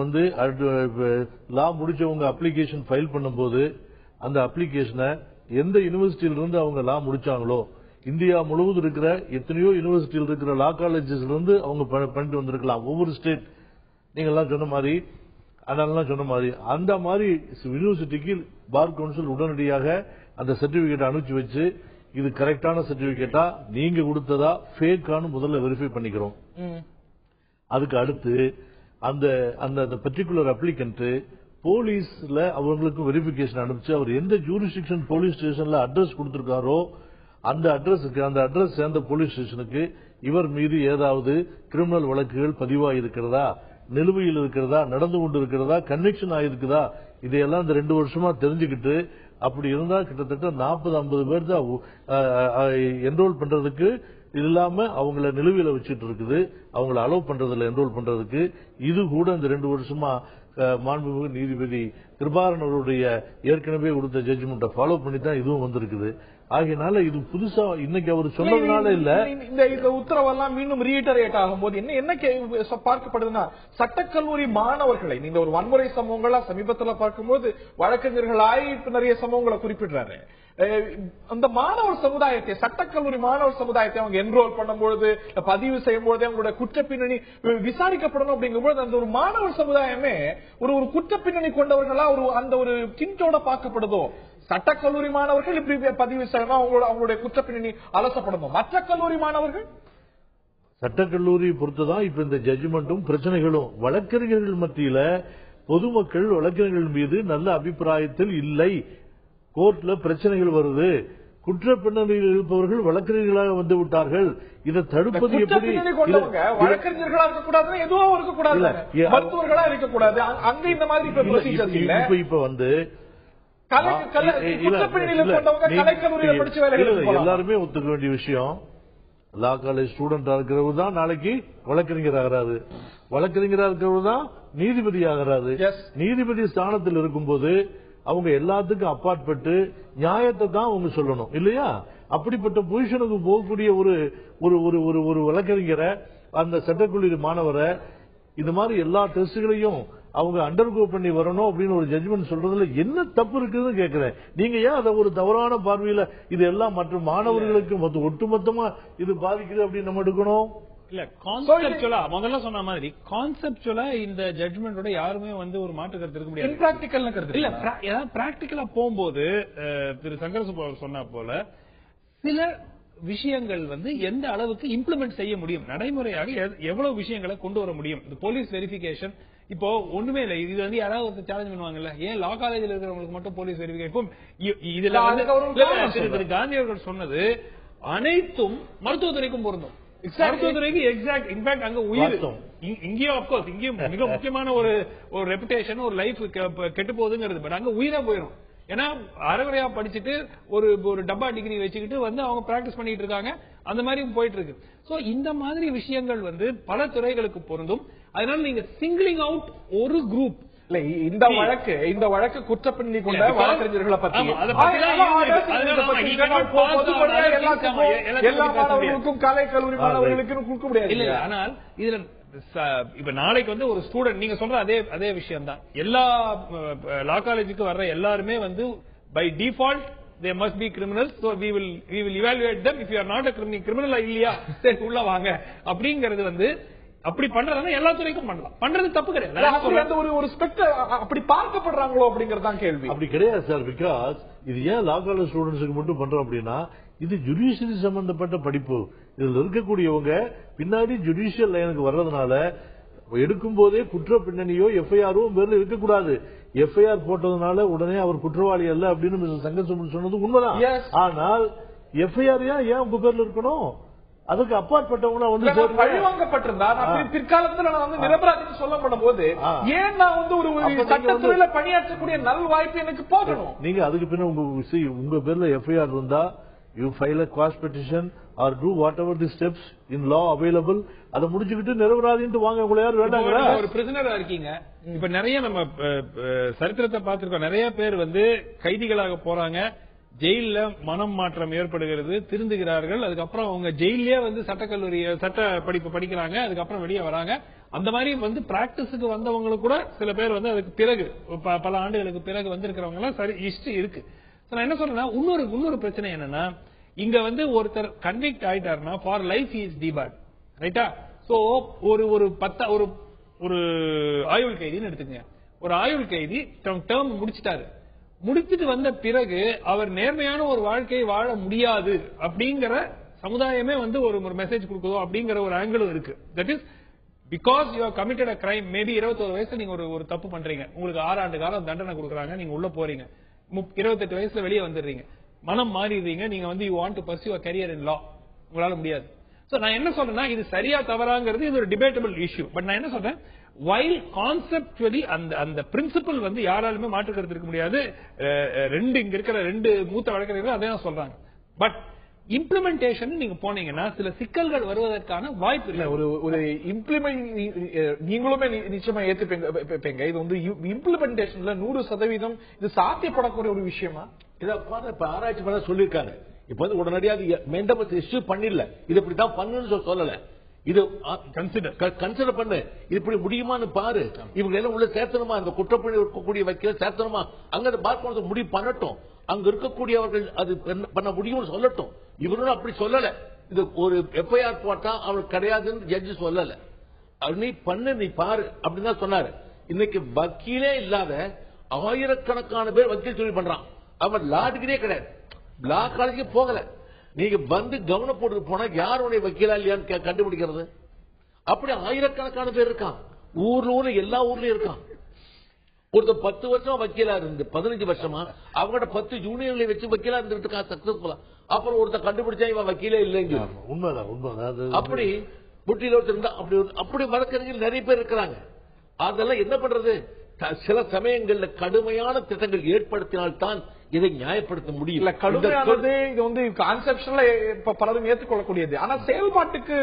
வந்து லா முடிச்சவங்க அப்ளிகேஷன் ஃபைல் பண்ணும்போது அந்த அப்ளிகேஷனை எந்த யூனிவர்சிட்டியில இருந்து அவங்க லா முடிச்சாங்களோ, இந்தியா முழுவதும் இருக்கிற எத்தனையோ யூனிவர்சிட்டியில் இருக்கிற லா காலேஜஸ்ல இருந்து அவங்க பண்ணிட்டு வந்திருக்கலாம். ஒவ்வொரு ஸ்டேட் நீங்க எல்லாம் சொன்ன மாதிரி அந்த மாதிரி யூனிவர்சிட்டிக்கு பார் கவுன்சில் உடனடியாக அந்த சர்டிபிகேட் அனுப்பிச்சு வச்சு இது கரெக்டான சர்டிபிகேட்டா நீங்க கொடுத்ததா ஃபேக்கானு முதல்ல வெரிஃபை பண்ணிக்கிறோம். அதுக்கு அடுத்து அந்த பர்டிகுலர் அப்ளிகன்ட் போலீஸ்ல அவங்களுக்கு வெரிஃபிகேஷன் அனுப்பிச்சு அவர் எந்த ஜூரிஸ்டிக்ஷன் போலீஸ் ஸ்டேஷன்ல அட்ரஸ் கொடுத்திருக்காரோ அந்த அட்ரஸ் சேர்ந்த போலீஸ் ஸ்டேஷனுக்கு இவர் மீது ஏதாவது கிரிமினல் வழக்குகள் பதிவாயிருக்கிறதா, நிலுவையில் இருக்கிறதா, நடந்து கொண்டு இருக்கிறதா, கன்விக்ஷன் ஆயிருக்குதா, இதையெல்லாம் இந்த 2 வருஷமா தெரிஞ்சுக்கிட்டு அப்படி இருந்தா கிட்டத்தட்ட 40-50 பேர் தான் என்ரோல் பண்றதுக்கு இல்லாம அவங்கள நிலுவையில வச்சுட்டு இருக்குது. அவங்கள அலோவ் பண்றதுல என்ரோல் பண்றதுக்கு இது கூட இந்த 2 வருஷமா மாண்புமிகு நீதிபதி கிருபாகரன் அவருடைய ஏற்கனவே கொடுத்த ஜட்ஜ்மெண்ட்டை ஃபாலோ பண்ணி தான் இதுவும் வந்திருக்குது. ஆகையினால இது புதுசா இன்னைக்கு அவர் சொன்னதுனால இல்ல. இந்த உத்தரவெல்லாம் மீண்டும் ரீட்டரேட் ஆகும்போது என்ன பார்க்கப்படுதுன்னா, சட்டக்கல்லூரி மாணவர்களை நீங்க ஒரு வன்முறை சம்பவங்களா சமீபத்தில் பார்க்கும்போது வழக்கறிஞர்களாய் நிறைய சம்பவங்களை குறிப்பிடுறாரு. அந்த மாணவர் சமுதாயத்தை, சட்டக்கல்லூரி மாணவர் சமுதாயத்தை அவங்க என்ரோல் பண்ணும்போது, பதிவு செய்யும் போது அவங்களோட குற்ற பின்னணி விசாரிக்கப்படணும் அப்படிங்கும்போது அந்த ஒரு மாணவர் சமுதாயமே ஒரு குற்ற பின்னணி கொண்டவர்களா அந்த ஒரு கிண்டோட பார்க்கப்படுதோ. சட்டக்கல்லூரி மாணவர்கள் இப்படி பதிவு செய்யணும், அவங்களுடைய குற்ற பின்னணி அலசப்படணும். மற்ற கல்லூரி மாணவர்கள் சட்டக்கல்லூரி பொறுத்துதான் இப்ப இந்த ஜட்ஜ்மெண்ட்டும் பிரச்சனைகளும். வழக்கறிஞர்கள் மத்தியில பொதுமக்கள் வழக்கறிஞர்கள் மீது நல்ல அபிப்பிராயத்தில் இல்லை. கோர்ட்ல பிரச்சனைகள் வருது, குற்ற பின்னணியில் இருப்பவர்கள் வழக்கறிஞர்களாக வந்து விட்டார்கள். இதை தடுப்பது எப்படி? வழக்கறிஞர்களா இருக்கக்கூடாது, எதுவும் இருக்கக்கூடாது, மருத்துவர்களா இருக்கக்கூடாது. அங்க இந்த மாதிரி இப்ப வந்து எல்லாருமே ஒத்துக்க வேண்டிய விஷயம், லா காலேஜ் ஸ்டூடெண்டா இருக்கிறவர் தான் நாளைக்கு வழக்கறிஞர் ஆகிறாரு, வழக்கறிஞரா இருக்கிறவர் தான் நீதிபதி ஆகிறாரு. நீதிபதி ஸ்தானத்தில் இருக்கும்போது அவங்க எல்லாத்துக்கும் அப்பாற்பட்டு நியாயத்தை தான் அவங்க சொல்லணும் இல்லையா? அப்படிப்பட்ட பொசிஷனுக்கு போகக்கூடிய ஒரு ஒரு ஒரு வழக்கறிஞரை, அந்த சட்டக்கல்லூரி மாணவரை இந்த மாதிரி எல்லா டெஸ்ட்களையும் அவங்க அண்டர்கோ பண்ணி வரணும் அப்படின்னு ஒரு ஜட்ஜ்மெண்ட் சொல்றதுல என்ன தப்பு இருக்குதுன்னு கேட்கிறேன். நீங்க ஏன் அதை ஒரு தவறான பார்வையில இது எல்லாம் மற்ற மாணவர்களுக்கு ஒட்டுமொத்தமா இது பாதிக்குது அப்படின்னு நம்ம எடுக்கணும்? இல்ல கான்செப்சுவலா முதல்ல சொன்ன மாதிரி கான்செப்சுவலா இந்த ஜட்ஜ்மெண்டோட யாருமே வந்து ஒரு மாற்று கருத்து இருக்க முடியாது. இம்ப்ராக்டிகல் கருத்து இல்ல, ஏதாவது பிராக்டிகலா போகும்போது திரு சங்கரசுப்பவர் சொன்ன போல சில விஷயங்கள் வந்து எந்த அளவுக்கு இம்ப்ளிமெண்ட் செய்ய முடியும், நடைமுறையாக எவ்வளவு விஷயங்களை கொண்டு வர முடியும். இந்த போலீஸ் வெரிஃபிகேஷன் இப்போ ஒண்ணுமே இல்ல. இது வந்து யாராவது சேலஞ்ச் பண்ணுவாங்கல்ல, ஏன் லா காலேஜில் இருக்கிறவங்களுக்கு மட்டும் போலீஸ் வெரிஃபிகேஷன்? இதுல திரு காந்தி அவர்கள் சொன்னது அனைத்தும் மருத்துவத்துறைக்கும் பொருந்தும். மருத்துவத்துறைக்கு எக்ஸாக்ட் இன்ஃபேக்ட் அங்க உயிர் இங்கேயும் அப்கோர்ஸ் இங்கேயும் மிக முக்கியமான ஒரு ரெபுடேஷன், ஒரு லைஃப் கெட்டு போகுதுங்கிறது. பட் அங்க உயிரா போயிடும். ஏன்னா அரைகுறையா படிச்சுட்டு ஒரு டப்பா டிகிரி வச்சுக்கிட்டு வந்து அவங்க பிராக்டிஸ் பண்ணிட்டு இருக்காங்க. அந்த மாதிரி போயிட்டு இருக்கு. சோ இந்த மாதிரி விஷயங்கள் வந்து பல துறைகளுக்கு பொருந்தும். அதனால நீங்க சிங்கிளிங் அவுட் ஒரு குரூப் இல்ல, இந்த வழக்கு குற்றப்பின்னணி கொண்ட வழக்கறிஞர்களை பத்தி எல்லா மாணவர்களுக்கும் கலை கல்லூரி மாணவர்களுக்கும் கொடுக்க முடியாது இல்ல. ஆனால் இதுல இப்ப நாளைக்கு வந்து ஒரு ஸ்டூடெண்ட் நீங்க சொல்ற அதே விஷயம் தான். எல்லா லா காலேஜுக்கு வர்ற எல்லாருமே வந்து by default they must be criminals, so we will evaluate them. If you are not a criminal இல்லையா சரி உள்ள வாங்க அப்படிங்கிறது வந்து அப்படி பண்றதுனா எல்லா துறைக்கும் பண்ணலாம். பண்றது தப்பு கிடையாது. ஒரு ஸ்பெக்டர் அப்படி பார்க்கப்படுறாங்களோ அப்படிங்கறதான் கேள்வி. அப்படி கிடையாது சார். பிகாஸ் இது ஏன் லா காலேஜ் ஸ்டூடெண்ட்ஸுக்கு மட்டும் பண்றோம் அப்படின்னா, இது ஜுடிஷியரி சம்பந்தப்பட்ட படிப்பு. இதுல இருக்கக்கூடியவங்க பின்னாடி ஜுடிஷியல் லைனுக்கு வர்றதுனால எடுக்கும் போதே குற்ற பின்னணியோ எஃப்ஐஆரோ பேர்ல இருக்கக்கூடாது. எஃப்ஐஆர் போட்டதுனால உடனே அவர் குற்றவாளி அல்ல அப்படின்னு சங்கர் சொன்னது உண்மைதான். ஆனால் எஃப்ஐஆர் ஏன் உங்க பேர்ல இருக்கணும்? அதுக்கு அப்பாற்பட்டவங்களா வந்து பழிவாங்கப்பட்டிருந்தா பிற்காலத்துல நான் வந்து நிரபராதின்னு சொல்லப்படும் போது ஏன் நான் வந்து ஒரு சட்டத்துறையில பணியாற்றக்கூடிய நல் வாய்ப்பு எனக்கு போகணும்? நீங்க அதுக்கு பின்ன உங்க பேர்ல எஃப்ஐஆர் இருந்தா you file a quash petition or do whatever the steps in law available. அத முடிச்சுக்கிட்டு நிரபராதின்னு வாங்க. உங்களை யார் வேண்டாங்களா? ஒரு பிரிசனரா இருக்கீங்க. இப்ப நிறைய நம்ம சரித்திரத்தை பார்த்திருக்கோம். நிறைய பேர் வந்து கைதிகளாக போறாங்க, ஜெயில மனம் மாற்றம் ஏற்படுகிறது, திருந்துகிறார்கள். அதுக்கப்புறம் அவங்க ஜெயிலே வந்து சட்டக்கல்லூரி சட்ட படிப்பு படிக்கிறாங்க, அதுக்கப்புறம் வெளியே வராங்க. அந்த மாதிரி வந்து பிராக்டிஸுக்கு வந்தவங்களுக்கு கூட சில பேர் வந்து அதுக்கு பிறகு பல ஆண்டுகளுக்கு பிறகு வந்திருக்கிறவங்க எல்லாம் சரி ஹிஸ்டரி இருக்கு. நான் என்ன சொல்றேன்னா, இன்னொரு பிரச்சனை என்னன்னா, இங்க வந்து ஒருத்தர் கன்விக்ட் ஆயிட்டாருன்னா ஃபார் லைஃப் இஸ் டிபார்ட், ரைட்டா? சோ ஒரு ஆயுள் கைதின்னு எடுத்துக்கங்க. ஒரு ஆயுள் கைதி டேர்ம் முடிச்சிட்டு வந்த பிறகு அவர் நேர்மையான ஒரு வாழ்க்கையை வாழ முடியாது அப்படிங்கிற சமுதாயமே வந்து ஒரு மெசேஜ் கொடுக்குதோ அப்படிங்கிற ஒரு ஆங்கிளும் இருக்கு. That is because you have committed a crime. Maybe 21 வயசுல நீங்க ஒரு தப்பு பண்றீங்க, உங்களுக்கு 6 ஆண்டு காலம் தண்டனை கொடுக்குறாங்க, நீங்க உள்ள போறீங்க, 28 வயசுல வெளியே வந்துடுறீங்க, மனம் மாறிடுறீங்க, நீங்க வந்து you want to pursue a career in law, உங்களால முடியாது. சோ நான் என்ன சொல்றேன்னா, இது சரியா தவறாங்கிறது இது ஒரு டிபேட்டபிள் இஷ்யூ. பட் நான் என்ன சொல்றேன், while conceptually அந்த பிரின்சிபல் வந்து யாராலுமே மாற்று கருத்து இருக்க முடியாது. இங்க இருக்கிற 2 மூத்த வழக்கறிஞர்கள் அதே தான் சொல்றாங்க. பட் இம்ப்ளிமெண்டேஷன் நீங்க போனீங்கன்னா சில சிக்கல்கள் வருவதற்கான வாய்ப்பு இல்லை. ஒரு இம்ப்ளிமெண்ட் நீங்களுமே நிச்சயமா ஏத்துப்பீங்க. இது வந்து இம்ப்ளிமெண்டேஷன்ல 100% இது சாத்தியப்படக்கூடிய ஒரு விஷயமா? இதை ஆராய்ச்சி பண்ண சொல்லியிருக்காங்க. இப்ப வந்து உடனடியாக மெண்டமஸ் இஷ்யூ பண்ணிடல, இது இப்படிதான் பண்ணுன்னு சொல்லல, இது கன்சிடர் பண்ணு, இப்படி முடியுமான்னு பாரு, இவங்க எல்லாம் உள்ள சேர்த்தணுமா, அந்த குற்றப்பணி இருக்கக்கூடிய வைக்கிற சேர்த்தணுமா, அங்க பார்க்க முடிவு பண்ணட்டும், அங்க இருக்கக்கூடியவர்கள் அது பண்ண முடியும்னு சொல்லட்டும். இவரும் அப்படி சொல்லல, இது ஒரு எஃப்ஐஆர் போட்டா அவனுக்கு கிடையாதுன்னு ஜட்ஜி சொல்லல, நீ பண்ணு நீ பாரு அப்படின்னு தான் சொன்னாரு. இன்னைக்கு வக்கீலே இல்லாத ஆயிரக்கணக்கான பேர் வக்கீல் தொழில் பண்றான். அவன் லா டிகிரியே கிடையாது, லா காலேஜுக்கு போகல. நீங்க வந்து கவனம் போட்டு போனா யார் உடைய வக்கீலா இல்லையான்னு கண்டுபிடிக்கிறது? அப்படி ஆயிரக்கணக்கான பேர் இருக்கான், ஊர்ல எல்லா ஊர்லயும் இருக்கான். ஒருத்தர் 10 வருஷம் வக்கீலா இருந்து 15 வருஷமா அவங்கள்ட்ட 10 ஜூனியர்களை வச்சு வக்கீலா இருந்துட்டு சக்சஸ்ஃபுல்லா, அப்புறம் ஒருத்தர் கண்டுபிடிச்சா இவன் வக்கீலே இல்லைங்க. உண்மைதான். அப்படி புட்டியில ஒருத்தர் இருந்தா அப்படி வழக்கறிஞர்கள் நிறைய பேர் இருக்கிறாங்க. அதெல்லாம் என்ன பண்றது? சில சமயங்கள்ல கடுமையான திட்டங்கள் ஏற்படுத்தினால்தான் இதை நியாயப்படுத்த முடியும். இல்ல கடுமையானது இது வந்து கான்செப்ஷன்ல இப்ப பலரும் ஏற்றுக்கொள்ளக்கூடியது. ஆனா செயல்பாட்டுக்கு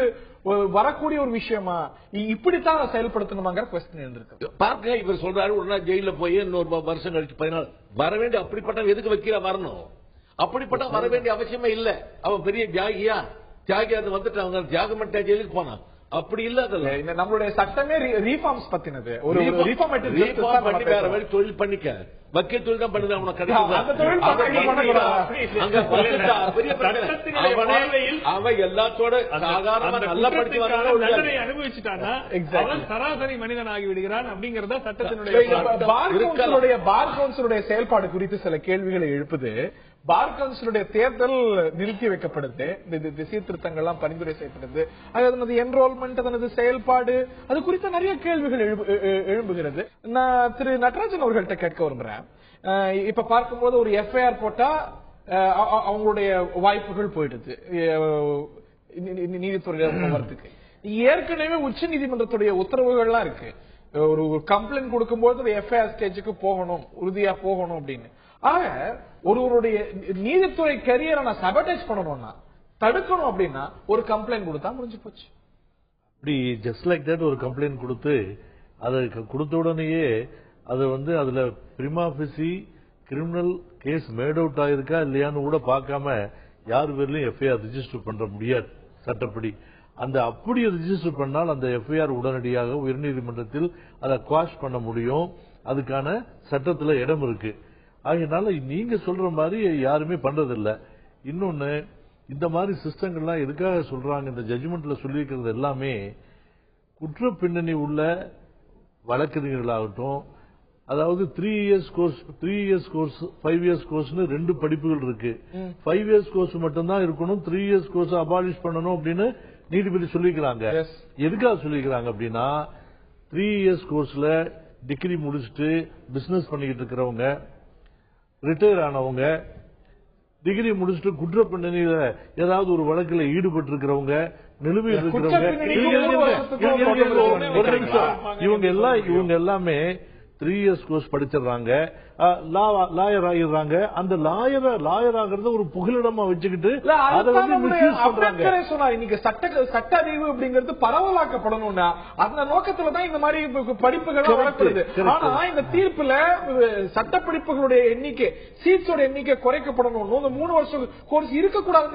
வரக்கூடிய ஒரு விஷயமா இப்படித்தான் செயல்படுத்தணுமாங்கிற கொஸ்டின் இருந்திருக்கு. பார்க்க இவர் சொல்றாரு ஒரு நாள் ஜெயில போய் இன்னொரு வருஷம் கழிச்சு 14 வர வேண்டிய அப்படிப்பட்ட எதுக்கு வைக்கிற வரணும்? அப்படிப்பட்ட வர வேண்டிய அவசியமே இல்ல. அவன் பெரிய தியாகியா வந்துட்டு அவங்க தியாகம் பண்ணிட்டா ஜெயிலுக்கு போனான். அப்படி இல்ல. நம்மளுடைய சட்டமே ரீஃபார்ம்ஸ் பத்தினது. ஒரு ரீஃபார்ம் பண்ணி வேற வழி தொழில் பண்ணிக்க. வக்கீல் தொழில் தான் பண்ணுது. அவனை அவன் எல்லாத்தோட சாதாரண நல்ல படிச்சு வர அனுபவிச்சுட்டானா சராசரி மனிதன் ஆகி விடுகிறான் அப்படிங்கறத சட்டத்தினுடைய பார் கவுன்சிலுடைய செயல்பாடு குறித்து சில கேள்விகளை எழுப்புது. பார் கவுன்சிலுடைய தேர்தல் நிறுத்தி வைக்கப்படுது. இந்த சீர்திருத்தங்கள்லாம் பரிந்துரை செய்யப்படுது. அதனது என்ரோல்மெண்ட், அதனது செயல்பாடு, அது குறித்த நிறைய கேள்விகள் எழும்புகிறது. நான் திரு நடராஜன் அவர்கள்ட்ட கேட்க விரும்புறேன். இப்ப பார்க்கும்போது ஒரு எஃப்ஐஆர் போட்டா அவங்களுடைய வாய்ப்புகள் போயிடுது நீதித்துறையில வரதுக்கு. ஏற்கனவே உச்ச நீதிமன்றத்துடைய உத்தரவுகள்லாம் இருக்கு. ஒரு கம்ப்ளைண்ட் கொடுக்கும்போது எஃப்ஐஆர் ஸ்டேஜுக்கு போகணும், உறுதியா போகணும் அப்படின்னு. ஆக ஒருவருடைய நீதித்துறை கரியரை நான் சபடைஸ் பண்ணணும்னா, தடுக்கணும் அப்படின்னா ஒரு கம்ப்ளைண்ட் கொடுத்தா முடிஞ்சு போச்சு. அப்படி ஜஸ்ட் லைக் தட் ஒரு கம்ப்ளைண்ட் கொடுத்து அதை கொடுத்த உடனேயே அது வந்து அதுல prima facie criminal case made out ஆயிருக்கா இல்லையான்னு கூட பார்க்காம யார் பேர்லயும் எஃப்ஐஆர் ரிஜிஸ்டர் பண்ற முடியாது சட்டப்படி. அந்த அப்படி ரிஜிஸ்டர் பண்ணால் அந்த எஃப்ஐஆர் உடனடியாக உயர்நீதிமன்றத்தில் அதை குவாஷ் பண்ண முடியும். அதுக்கான சட்டத்துல இடம் இருக்கு. அதனால நீங்க சொல்ற மாதிரி யாருமே பண்றதில்ல. இன்னொன்னு, இந்த மாதிரி சிஸ்டங்கள்லாம் எதுக்காக சொல்றாங்க, இந்த ஜட்ஜ்மெண்ட்ல சொல்லியிருக்கிறது எல்லாமே குற்ற பின்னணி உள்ள வழக்கறிஞர்களாகட்டும், அதாவது 3 இயர்ஸ் கோர்ஸ் 5 இயர்ஸ் கோர்ஸ்னு 2 படிப்புகள் இருக்கு. 5 இயர்ஸ் கோர்ஸ் மட்டும்தான் இருக்கணும், 3 இயர்ஸ் கோர்ஸ் அபாலிஷ் பண்ணணும் அப்படின்னு நீதிபதி சொல்லிக்கிறாங்க. எதுக்காக சொல்லிக்கிறாங்க அப்படின்னா, 3 இயர்ஸ் கோர்ஸ்ல டிகிரி முடிச்சுட்டு பிசினஸ் பண்ணிக்கிட்டு இருக்கிறவங்க, ரிட்டையர் ஆனவங்க, டிகிரி முடிச்சுட்டு குற்ற பின்னணியில ஏதாவது ஒரு வழக்கில் ஈடுபட்டு இருக்கிறவங்க, நிலுவையில் இருக்கிறவங்க, இவங்க எல்லாமே 3 இயர்ஸ் கோர்ஸ் படிச்சிடறாங்க, லாயர் ஆகிடுறாங்க. அந்த லாயர் ஆகிறது ஒரு புகலிடமா வச்சுக்கிட்டு அதை வந்து மிஸ்யூஸ் பண்றாங்க. இன்னைக்கு சட்ட அறிவு அப்படிங்கிறது பரவலாக்கப்படணும்னா அந்த நோக்கத்துல தான் இந்த மாதிரி படிப்புகள் வரப்படுது. ஆனா இந்த தீர்ப்புல சட்ட படிப்புகளுடைய எண்ணிக்கை, சீட்ஸோட எண்ணிக்கை குறைக்கப்படணும், 3 வருஷம் கோர்ஸ் இருக்கக்கூடாது.